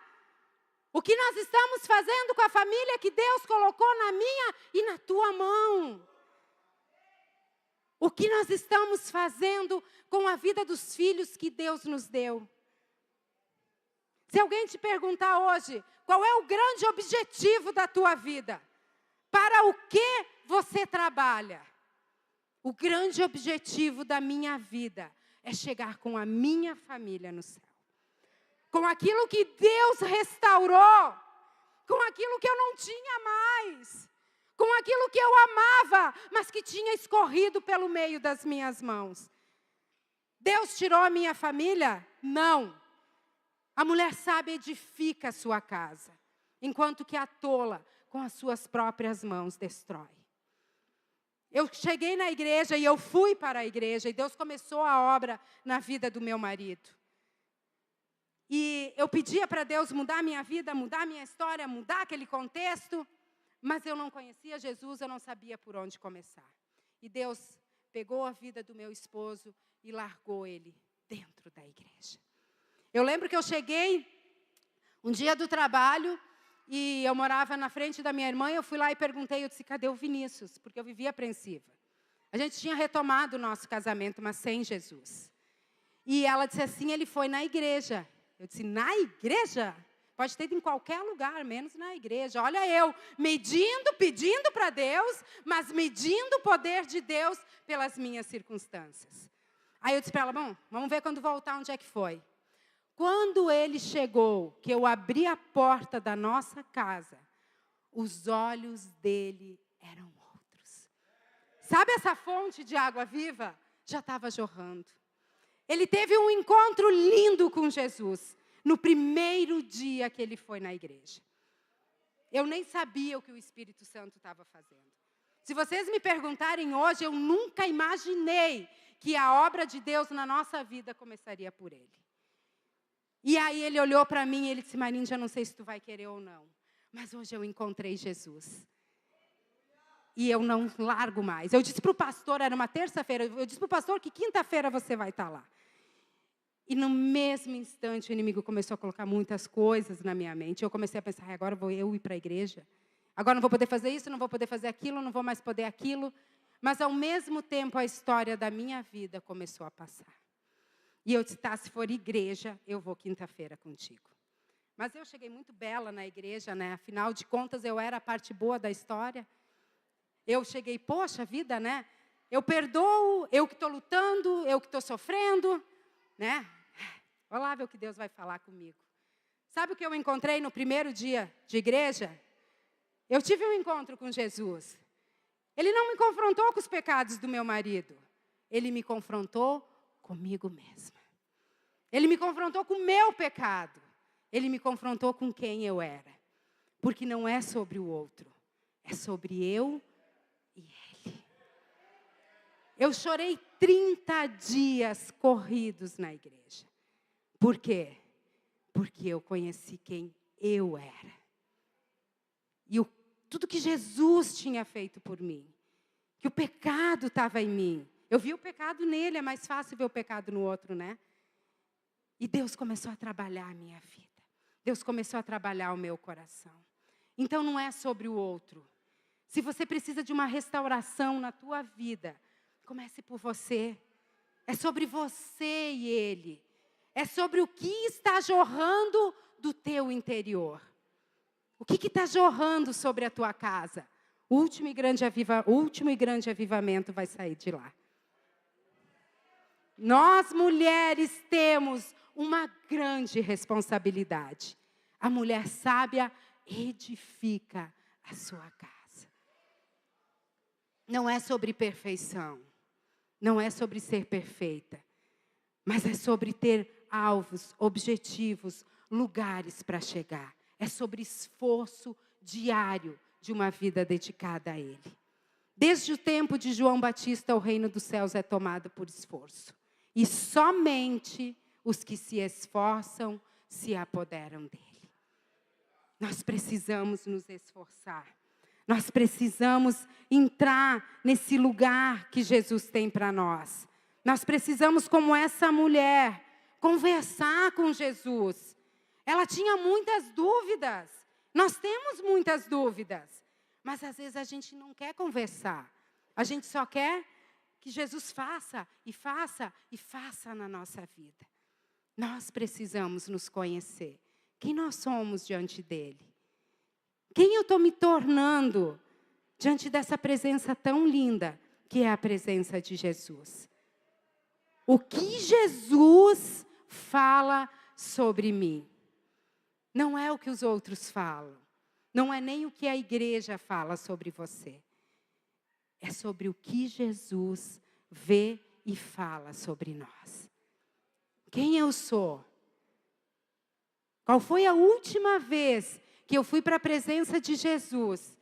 O que nós estamos fazendo com a família que Deus colocou na minha e na tua mão? O que nós estamos fazendo com a vida dos filhos que Deus nos deu? Se alguém te perguntar hoje, qual é o grande objetivo da tua vida? Para o que você trabalha? O grande objetivo da minha vida é chegar com a minha família no céu. Com aquilo que Deus restaurou. Com aquilo que eu não tinha mais. Com aquilo que eu amava, mas que tinha escorrido pelo meio das minhas mãos. Deus tirou a minha família? Não. A mulher sábia edifica a sua casa, enquanto que a tola, com as suas próprias mãos, destrói. Eu cheguei na igreja e eu fui para a igreja, e Deus começou a obra na vida do meu marido. E eu pedia para Deus mudar a minha vida, mudar a minha história, mudar aquele contexto, mas eu não conhecia Jesus, eu não sabia por onde começar. E Deus pegou a vida do meu esposo e largou ele dentro da igreja. Eu lembro que eu cheguei um dia do trabalho e eu morava na frente da minha irmã. Eu fui lá e perguntei, eu disse: cadê o Vinícius? Porque eu vivia apreensiva. A gente tinha retomado o nosso casamento, mas sem Jesus. E ela disse assim: ele foi na igreja. Eu disse: na igreja? Pode ter ido em qualquer lugar, menos na igreja. Olha eu, medindo, pedindo para Deus, mas medindo o poder de Deus pelas minhas circunstâncias. Aí eu disse para ela, bom, vamos ver quando voltar onde é que foi. Quando ele chegou, que eu abri a porta da nossa casa, os olhos dele eram outros. Sabe essa fonte de água viva? Já estava jorrando. Ele teve um encontro lindo com Jesus, no primeiro dia que ele foi na igreja. Eu nem sabia o que o Espírito Santo estava fazendo. Se vocês me perguntarem hoje, eu nunca imaginei que a obra de Deus na nossa vida começaria por ele. E aí ele olhou para mim e ele disse, Marine, já não sei se tu vai querer ou não, mas hoje eu encontrei Jesus. E eu não largo mais. Eu disse para o pastor, era uma terça-feira, eu disse para o pastor que quinta-feira você vai estar lá. E no mesmo instante o inimigo começou a colocar muitas coisas na minha mente. Eu comecei a pensar, agora vou eu ir para a igreja? Agora não vou poder fazer isso, não vou poder fazer aquilo, não vou mais poder aquilo. Mas ao mesmo tempo a história da minha vida começou a passar. E eu disse, tá, se for igreja, eu vou quinta-feira contigo. Mas eu cheguei muito bela na igreja, né? Afinal de contas, eu era a parte boa da história. Eu cheguei, poxa vida, né? Eu perdoo, eu que estou lutando, eu que estou sofrendo, né? Olha lá ver o que Deus vai falar comigo. Sabe o que eu encontrei no primeiro dia de igreja? Eu tive um encontro com Jesus. Ele não me confrontou com os pecados do meu marido. Ele me confrontou comigo mesma. Ele me confrontou com o meu pecado. Ele me confrontou com quem eu era. Porque não é sobre o outro. É sobre eu e ele. Eu chorei 30 dias corridos na igreja. Por quê? Porque eu conheci quem eu era. E tudo que Jesus tinha feito por mim. Que o pecado estava em mim. Eu vi o pecado nele, é mais fácil ver o pecado no outro, né? E Deus começou a trabalhar a minha vida. Deus começou a trabalhar o meu coração. Então não é sobre o outro. Se você precisa de uma restauração na tua vida, comece por você. É sobre você e ele. É sobre o que está jorrando do teu interior. O que está jorrando sobre a tua casa? O último e grande avivamento vai sair de lá. Nós, mulheres, temos uma grande responsabilidade. A mulher sábia edifica a sua casa. Não é sobre perfeição. Não é sobre ser perfeita. Mas é sobre ter alvos, objetivos, lugares para chegar. É sobre esforço diário de uma vida dedicada a Ele. Desde o tempo de João Batista, o reino dos céus é tomado por esforço. E somente os que se esforçam se apoderam dele. Nós precisamos nos esforçar. Nós precisamos entrar nesse lugar que Jesus tem para nós. Nós precisamos, como essa mulher, conversar com Jesus. Ela tinha muitas dúvidas. Nós temos muitas dúvidas. Mas às vezes a gente não quer conversar. A gente só quer que Jesus faça e faça e faça na nossa vida. Nós precisamos nos conhecer. Quem nós somos diante dele? Quem eu estou me tornando diante dessa presença tão linda que é a presença de Jesus? O que Jesus fala sobre mim? Não é o que os outros falam. Não é nem o que a igreja fala sobre você. É sobre o que Jesus vê e fala sobre nós. Quem eu sou? Qual foi a última vez que eu fui para a presença de Jesus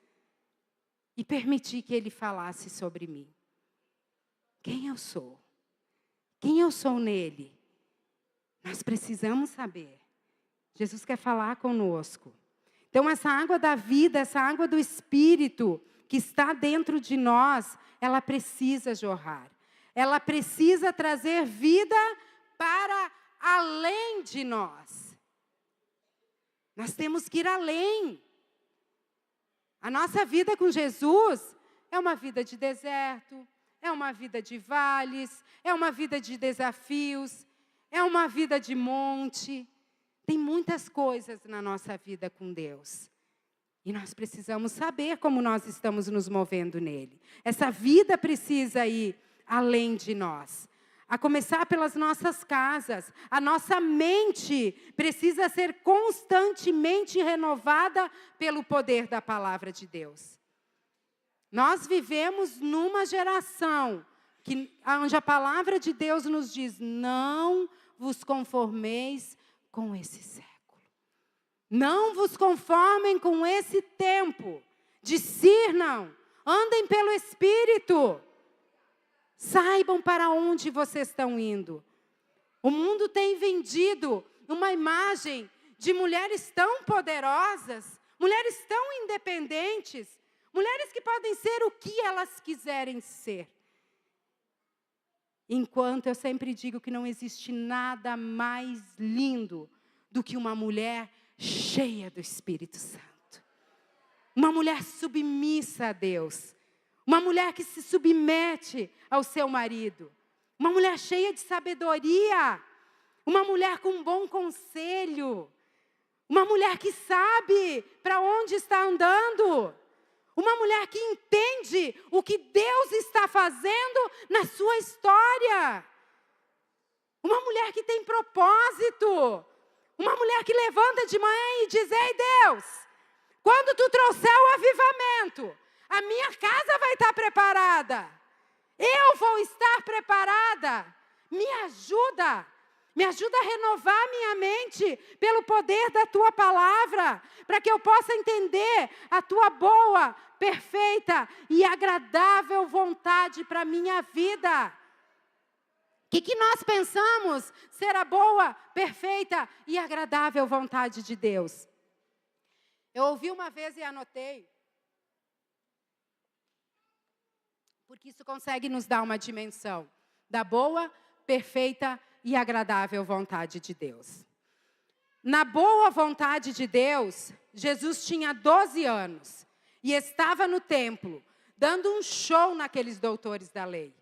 e permiti que Ele falasse sobre mim? Quem eu sou? Quem eu sou nele? Nós precisamos saber. Jesus quer falar conosco. Então, essa água da vida, essa água do Espírito que está dentro de nós, ela precisa jorrar. Ela precisa trazer vida para além de nós. Nós temos que ir além. A nossa vida com Jesus é uma vida de deserto, é uma vida de vales, é uma vida de desafios, é uma vida de monte. Tem muitas coisas na nossa vida com Deus. E nós precisamos saber como nós estamos nos movendo nele. Essa vida precisa ir além de nós. A começar pelas nossas casas. A nossa mente precisa ser constantemente renovada pelo poder da palavra de Deus. Nós vivemos numa geração onde a palavra de Deus nos diz: não vos conformeis com esse século. Não vos conformem com esse tempo. Discernam, andem pelo Espírito. Saibam para onde vocês estão indo. O mundo tem vendido uma imagem de mulheres tão poderosas, mulheres tão independentes, mulheres que podem ser o que elas quiserem ser. Enquanto eu sempre digo que não existe nada mais lindo do que uma mulher cheia do Espírito Santo. Uma mulher submissa a Deus. Uma mulher que se submete ao seu marido. Uma mulher cheia de sabedoria. Uma mulher com bom conselho. Uma mulher que sabe para onde está andando. Uma mulher que entende o que Deus está fazendo na sua história. Uma mulher que tem propósito. Uma mulher que levanta de manhã e diz: ei, Deus, quando tu trouxer o avivamento, a minha casa vai estar preparada. Eu vou estar preparada. Me ajuda a renovar minha mente pelo poder da tua palavra, para que eu possa entender a tua boa, perfeita e agradável vontade para a minha vida. O que nós pensamos ser a boa, perfeita e agradável vontade de Deus? Eu ouvi uma vez e anotei, porque isso consegue nos dar uma dimensão da boa, perfeita e agradável vontade de Deus. Na boa vontade de Deus, Jesus tinha 12 anos e estava no templo, dando um show naqueles doutores da lei.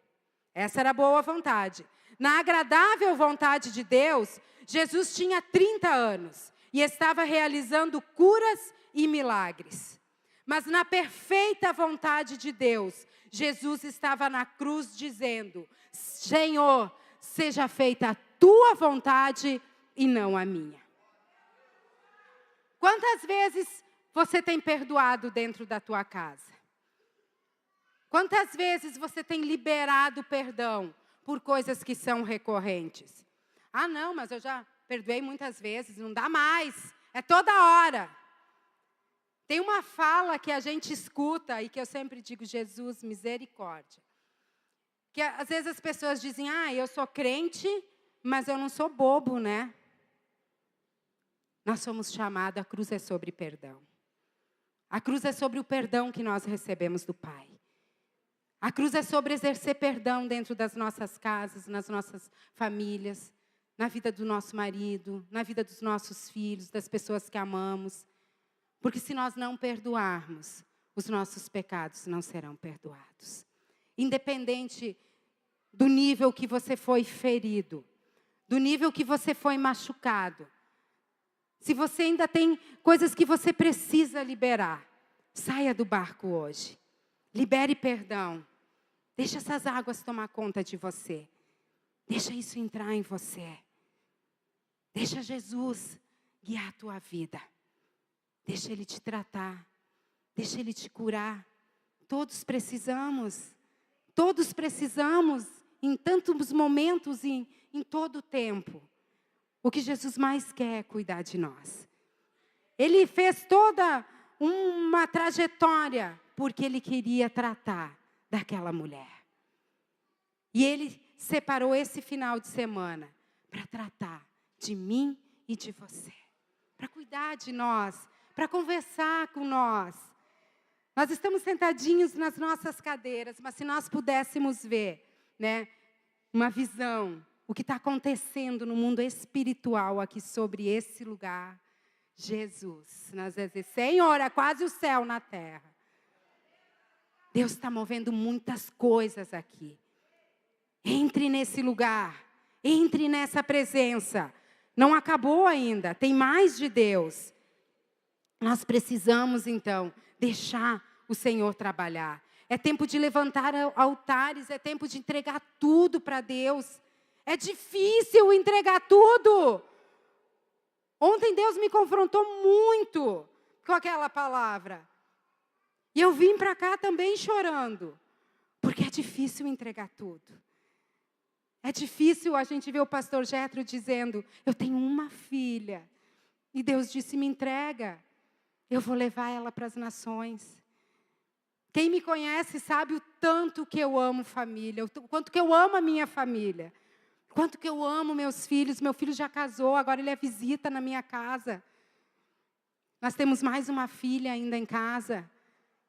Essa era a boa vontade. Na agradável vontade de Deus, Jesus tinha 30 anos e estava realizando curas e milagres. Mas na perfeita vontade de Deus, Jesus estava na cruz dizendo: Senhor, seja feita a tua vontade e não a minha. Quantas vezes você tem perdoado dentro da tua casa? Quantas vezes você tem liberado perdão por coisas que são recorrentes? Ah, não, mas eu já perdoei muitas vezes, não dá mais, é toda hora. Tem uma fala que a gente escuta e que eu sempre digo: Jesus, misericórdia. Que às vezes as pessoas dizem: eu sou crente, mas eu não sou bobo, né? Nós somos chamados, a cruz é sobre perdão. A cruz é sobre o perdão que nós recebemos do Pai. A cruz é sobre exercer perdão dentro das nossas casas, nas nossas famílias, na vida do nosso marido, na vida dos nossos filhos, das pessoas que amamos. Porque se nós não perdoarmos, os nossos pecados não serão perdoados. Independente do nível que você foi ferido, do nível que você foi machucado. Se você ainda tem coisas que você precisa liberar, saia do barco hoje. Libere perdão. Deixa essas águas tomar conta de você. Deixa isso entrar em você. Deixa Jesus guiar a tua vida. Deixa Ele te tratar. Deixa Ele te curar. Todos precisamos. Todos precisamos, em tantos momentos e em todo o tempo. O que Jesus mais quer é cuidar de nós. Ele fez toda uma trajetória porque Ele queria tratar daquela mulher. E Ele separou esse final de semana para tratar de mim e de você. Para cuidar de nós, para conversar com nós. Nós estamos sentadinhos nas nossas cadeiras, mas se nós pudéssemos ver, né, uma visão, o que está acontecendo no mundo espiritual aqui sobre esse lugar, Jesus, nós vamos dizer: Senhor, é quase o céu na terra. Deus está movendo muitas coisas aqui. Entre nesse lugar, entre nessa presença. Não acabou ainda, tem mais de Deus. Nós precisamos, então, deixar o Senhor trabalhar. É tempo de levantar altares, é tempo de entregar tudo para Deus. É difícil entregar tudo. Ontem Deus me confrontou muito com aquela palavra. E eu vim para cá também chorando. Porque é difícil entregar tudo. É difícil a gente ver o pastor Jetro dizendo, eu tenho uma filha. E Deus disse, me entrega. Eu vou levar ela para as nações. Quem me conhece sabe o tanto que eu amo família, o quanto que eu amo a minha família. O quanto que eu amo meus filhos. Meu filho já casou, agora ele é visita na minha casa. Nós temos mais uma filha ainda em casa.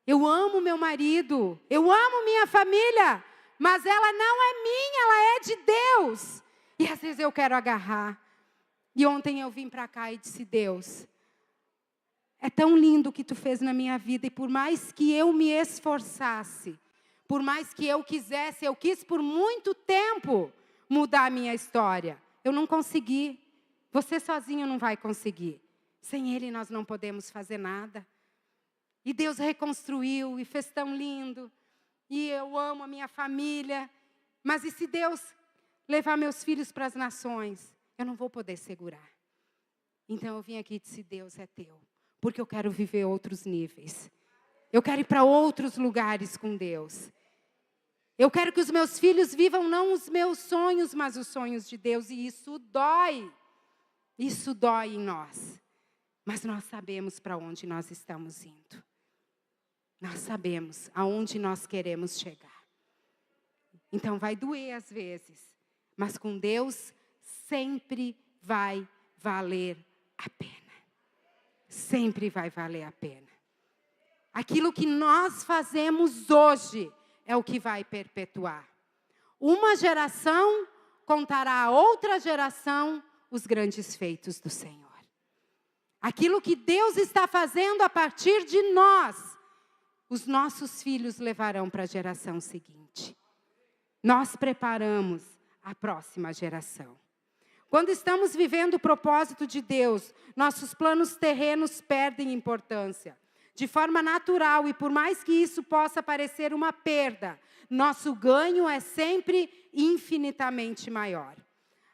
Eu amo meu marido, eu amo minha família, mas ela não é minha, ela é de Deus. E às vezes eu quero agarrar. E ontem eu vim para cá e disse, Deus, é tão lindo o que Tu fez na minha vida. E por mais que eu me esforçasse, por mais que eu quisesse, eu quis por muito tempo mudar a minha história. Eu não consegui. Você sozinho não vai conseguir. Sem Ele nós não podemos fazer nada. E Deus reconstruiu e fez tão lindo. E eu amo a minha família. Mas e se Deus levar meus filhos para as nações? Eu não vou poder segurar. Então eu vim aqui e disse, Deus é Teu. Porque eu quero viver outros níveis. Eu quero ir para outros lugares com Deus. Eu quero que os meus filhos vivam não os meus sonhos, mas os sonhos de Deus. E isso dói. Isso dói em nós. Mas nós sabemos para onde nós estamos indo. Nós sabemos aonde nós queremos chegar. Então vai doer às vezes. Mas com Deus sempre vai valer a pena. Sempre vai valer a pena. Aquilo que nós fazemos hoje é o que vai perpetuar. Uma geração contará a outra geração os grandes feitos do Senhor. Aquilo que Deus está fazendo a partir de nós, os nossos filhos levarão para a geração seguinte. Nós preparamos a próxima geração. Quando estamos vivendo o propósito de Deus, nossos planos terrenos perdem importância. De forma natural, e por mais que isso possa parecer uma perda, nosso ganho é sempre infinitamente maior.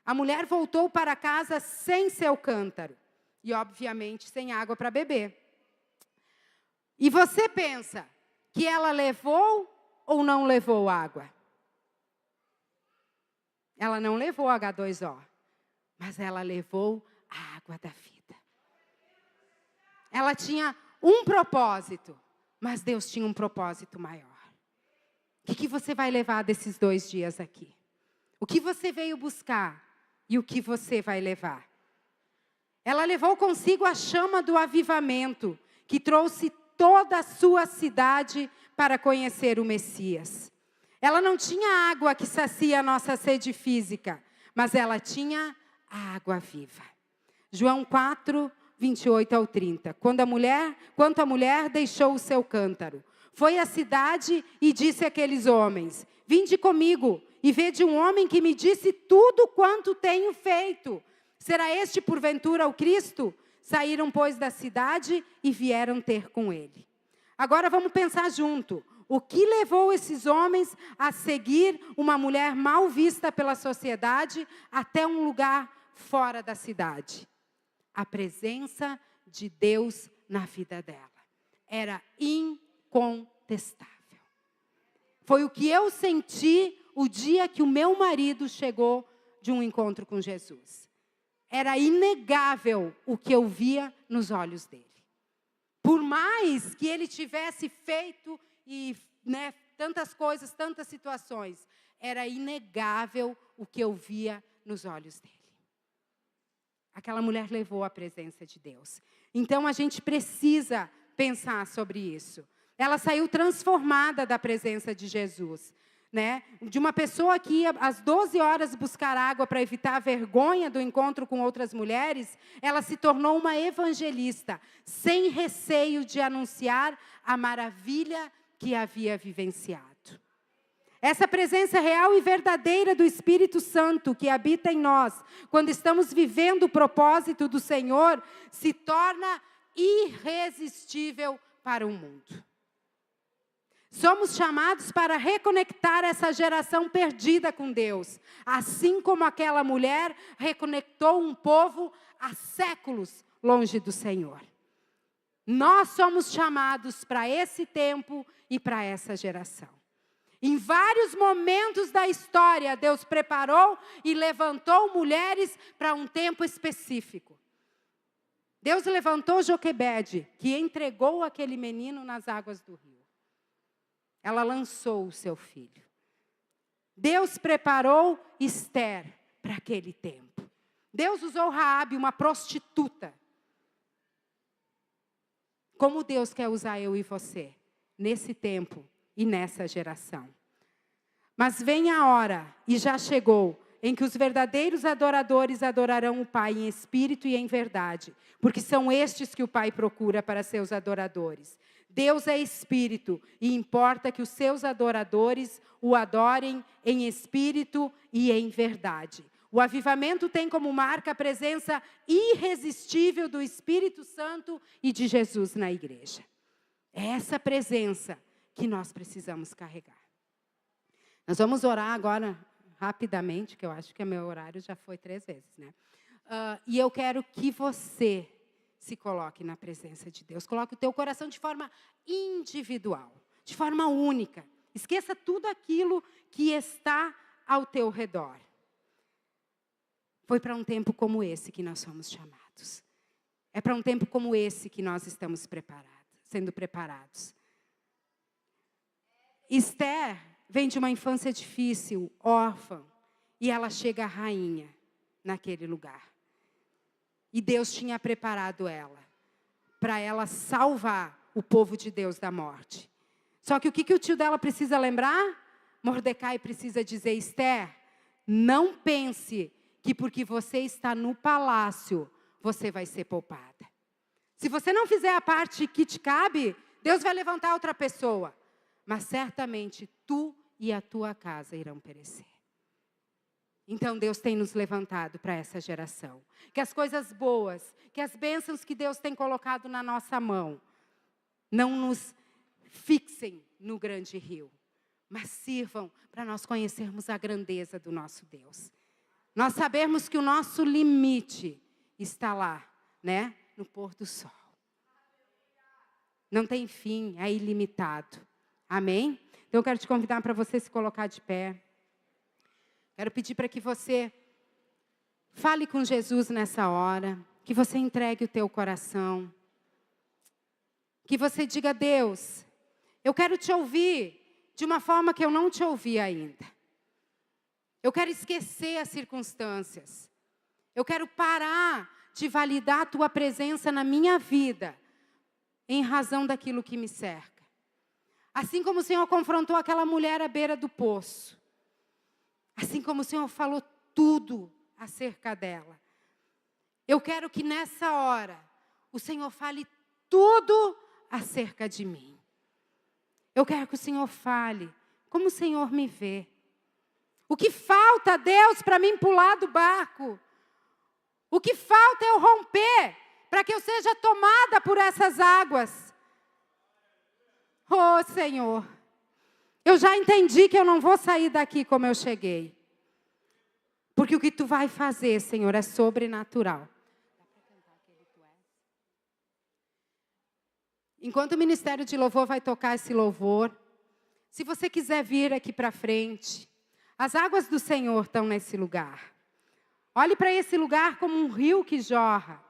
A mulher voltou para casa sem seu cântaro. E, obviamente, sem água para beber. E você pensa que ela levou ou não levou água? Ela não levou H2O, mas ela levou a água da vida. Ela tinha um propósito, mas Deus tinha um propósito maior. O que você vai levar desses 2 dias aqui? O que você veio buscar e o que você vai levar? Ela levou consigo a chama do avivamento, que trouxe toda a sua cidade para conhecer o Messias. Ela não tinha água que sacia a nossa sede física, mas ela tinha a água viva. João 4, 28 ao 30. Quanto a mulher deixou o seu cântaro, foi à cidade e disse àqueles homens, vinde comigo e vede um homem que me disse tudo quanto tenho feito. Será este, porventura, o Cristo? Saíram, pois, da cidade e vieram ter com ele. Agora vamos pensar junto. O que levou esses homens a seguir uma mulher mal vista pela sociedade até um lugar fora da cidade? A presença de Deus na vida dela. Era incontestável. Foi o que eu senti o dia que o meu marido chegou de um encontro com Jesus. Era inegável o que eu via nos olhos dele. Por mais que ele tivesse feito tantas coisas, tantas situações, era inegável o que eu via nos olhos dele. Aquela mulher levou a presença de Deus. Então a gente precisa pensar sobre isso. Ela saiu transformada da presença de Jesus. De uma pessoa que ia às 12 horas buscar água para evitar a vergonha do encontro com outras mulheres, ela se tornou uma evangelista, sem receio de anunciar a maravilha que havia vivenciado. Essa presença real e verdadeira do Espírito Santo que habita em nós, quando estamos vivendo o propósito do Senhor, se torna irresistível para o mundo. Somos chamados para reconectar essa geração perdida com Deus. Assim como aquela mulher reconectou um povo há séculos longe do Senhor. Nós somos chamados para esse tempo e para essa geração. Em vários momentos da história, Deus preparou e levantou mulheres para um tempo específico. Deus levantou Joquebede, que entregou aquele menino nas águas do rio. Ela lançou o seu filho. Deus preparou Esther para aquele tempo. Deus usou Raabe, uma prostituta. Como Deus quer usar eu e você, nesse tempo e nessa geração. Mas vem a hora, e já chegou, em que os verdadeiros adoradores adorarão o Pai em espírito e em verdade, porque são estes que o Pai procura para seus adoradores. Deus é espírito, e importa que os seus adoradores o adorem em espírito e em verdade. O avivamento tem como marca a presença irresistível do Espírito Santo e de Jesus na igreja. É essa presença que nós precisamos carregar. Nós vamos orar agora rapidamente, que eu acho que o meu horário já foi 3 vezes, né? E eu quero que você se coloque na presença de Deus. Coloque o teu coração de forma individual, de forma única. Esqueça tudo aquilo que está ao teu redor. Foi para um tempo como esse que nós somos chamados. É para um tempo como esse que nós estamos sendo preparados. Esther vem de uma infância difícil, órfã, e ela chega rainha naquele lugar. E Deus tinha preparado ela, para ela salvar o povo de Deus da morte. Só que o que o tio dela precisa lembrar? Mordecai precisa dizer, Esther, não pense que porque você está no palácio, você vai ser poupada. Se você não fizer a parte que te cabe, Deus vai levantar outra pessoa. Mas certamente tu e a tua casa irão perecer. Então Deus tem nos levantado para essa geração. Que as coisas boas, que as bênçãos que Deus tem colocado na nossa mão, não nos fixem no grande rio, mas sirvam para nós conhecermos a grandeza do nosso Deus. Nós sabemos que o nosso limite está lá, né? No pôr do sol. Não tem fim, é ilimitado. Amém? Então eu quero te convidar para você se colocar de pé. Quero pedir para que você fale com Jesus nessa hora, que você entregue o teu coração. Que você diga, Deus, eu quero te ouvir de uma forma que eu não te ouvi ainda. Eu quero esquecer as circunstâncias. Eu quero parar de validar a tua presença na minha vida, em razão daquilo que me cerca. Assim como o Senhor confrontou aquela mulher à beira do poço. Assim como o Senhor falou tudo acerca dela. Eu quero que nessa hora, o Senhor fale tudo acerca de mim. Eu quero que o Senhor fale como o Senhor me vê. O que falta, Deus, para mim pular do barco? O que falta é eu romper, para que eu seja tomada por essas águas. Oh, Senhor, eu já entendi que eu não vou sair daqui como eu cheguei. Porque o que Tu vai fazer, Senhor, é sobrenatural. Enquanto o Ministério de Louvor vai tocar esse louvor, se você quiser vir aqui para frente, as águas do Senhor estão nesse lugar. Olhe para esse lugar como um rio que jorra.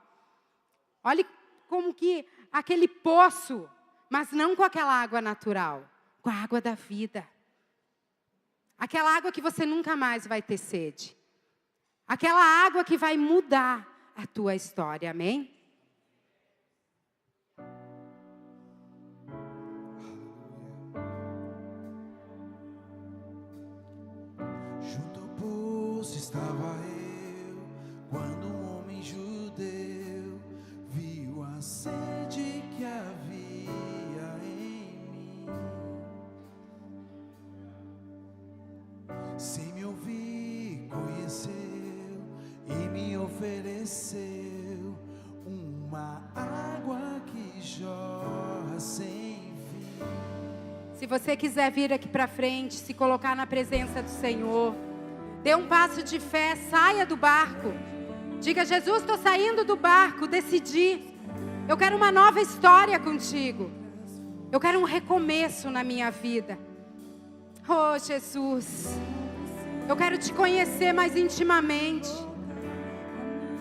Olhe como que aquele poço, mas não com aquela água natural, com a água da vida. Aquela água que você nunca mais vai ter sede. Aquela água que vai mudar a tua história, amém? Estava eu, quando um homem judeu viu a sede que havia em mim. Sem me ouvir, conheceu e me ofereceu uma água que jorra sem fim. Se você quiser vir aqui para frente, se colocar na presença do Senhor, dê um passo de fé, saia do barco. Diga: Jesus, estou saindo do barco, decidi. Eu quero uma nova história contigo. Eu quero um recomeço na minha vida. Oh, Jesus, eu quero te conhecer mais intimamente,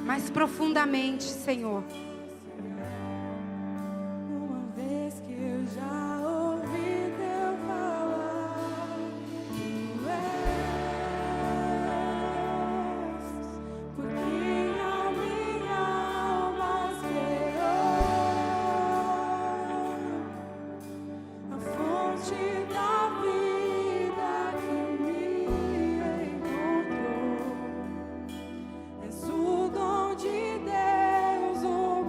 mais profundamente, Senhor. Uma vez que eu já ouvi teu falar, tu és, porque a minha alma esperou, a fonte da vida que me encontrou. És o dom de Deus, o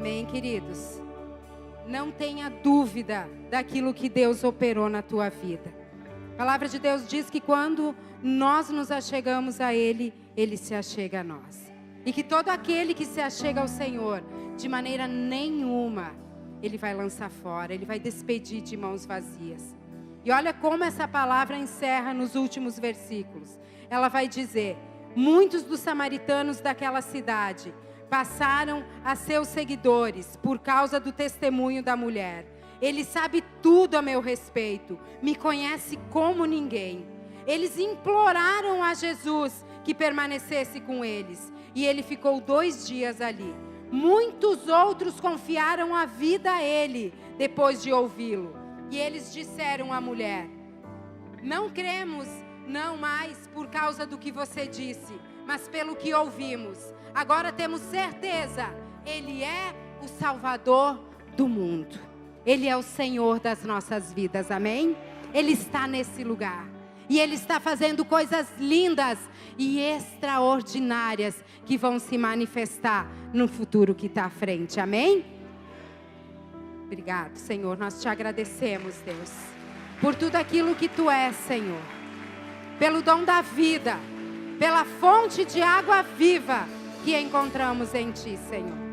Amém, queridos? Não tenha dúvida daquilo que Deus operou na tua vida. A palavra de Deus diz que quando nós nos achegamos a Ele, Ele se achega a nós. E que todo aquele que se achega ao Senhor, de maneira nenhuma, Ele vai lançar fora, Ele vai despedir de mãos vazias. E olha como essa palavra encerra nos últimos versículos. Ela vai dizer: muitos dos samaritanos daquela cidade passaram a seus seguidores por causa do testemunho da mulher. Ele sabe tudo a meu respeito, me conhece como ninguém. Eles imploraram a Jesus que permanecesse com eles, e ele ficou 2 dias ali. Muitos outros confiaram a vida a ele depois de ouvi-lo. E eles disseram à mulher: não cremos, não mais por causa do que você disse, mas pelo que ouvimos. Agora temos certeza, Ele é o Salvador do mundo. Ele é o Senhor das nossas vidas, amém? Ele está nesse lugar. E Ele está fazendo coisas lindas e extraordinárias que vão se manifestar no futuro que está à frente, amém? Obrigado, Senhor. Nós te agradecemos, Deus, por tudo aquilo que Tu és, Senhor. Pelo dom da vida, pela fonte de água viva que encontramos em Ti, Senhor.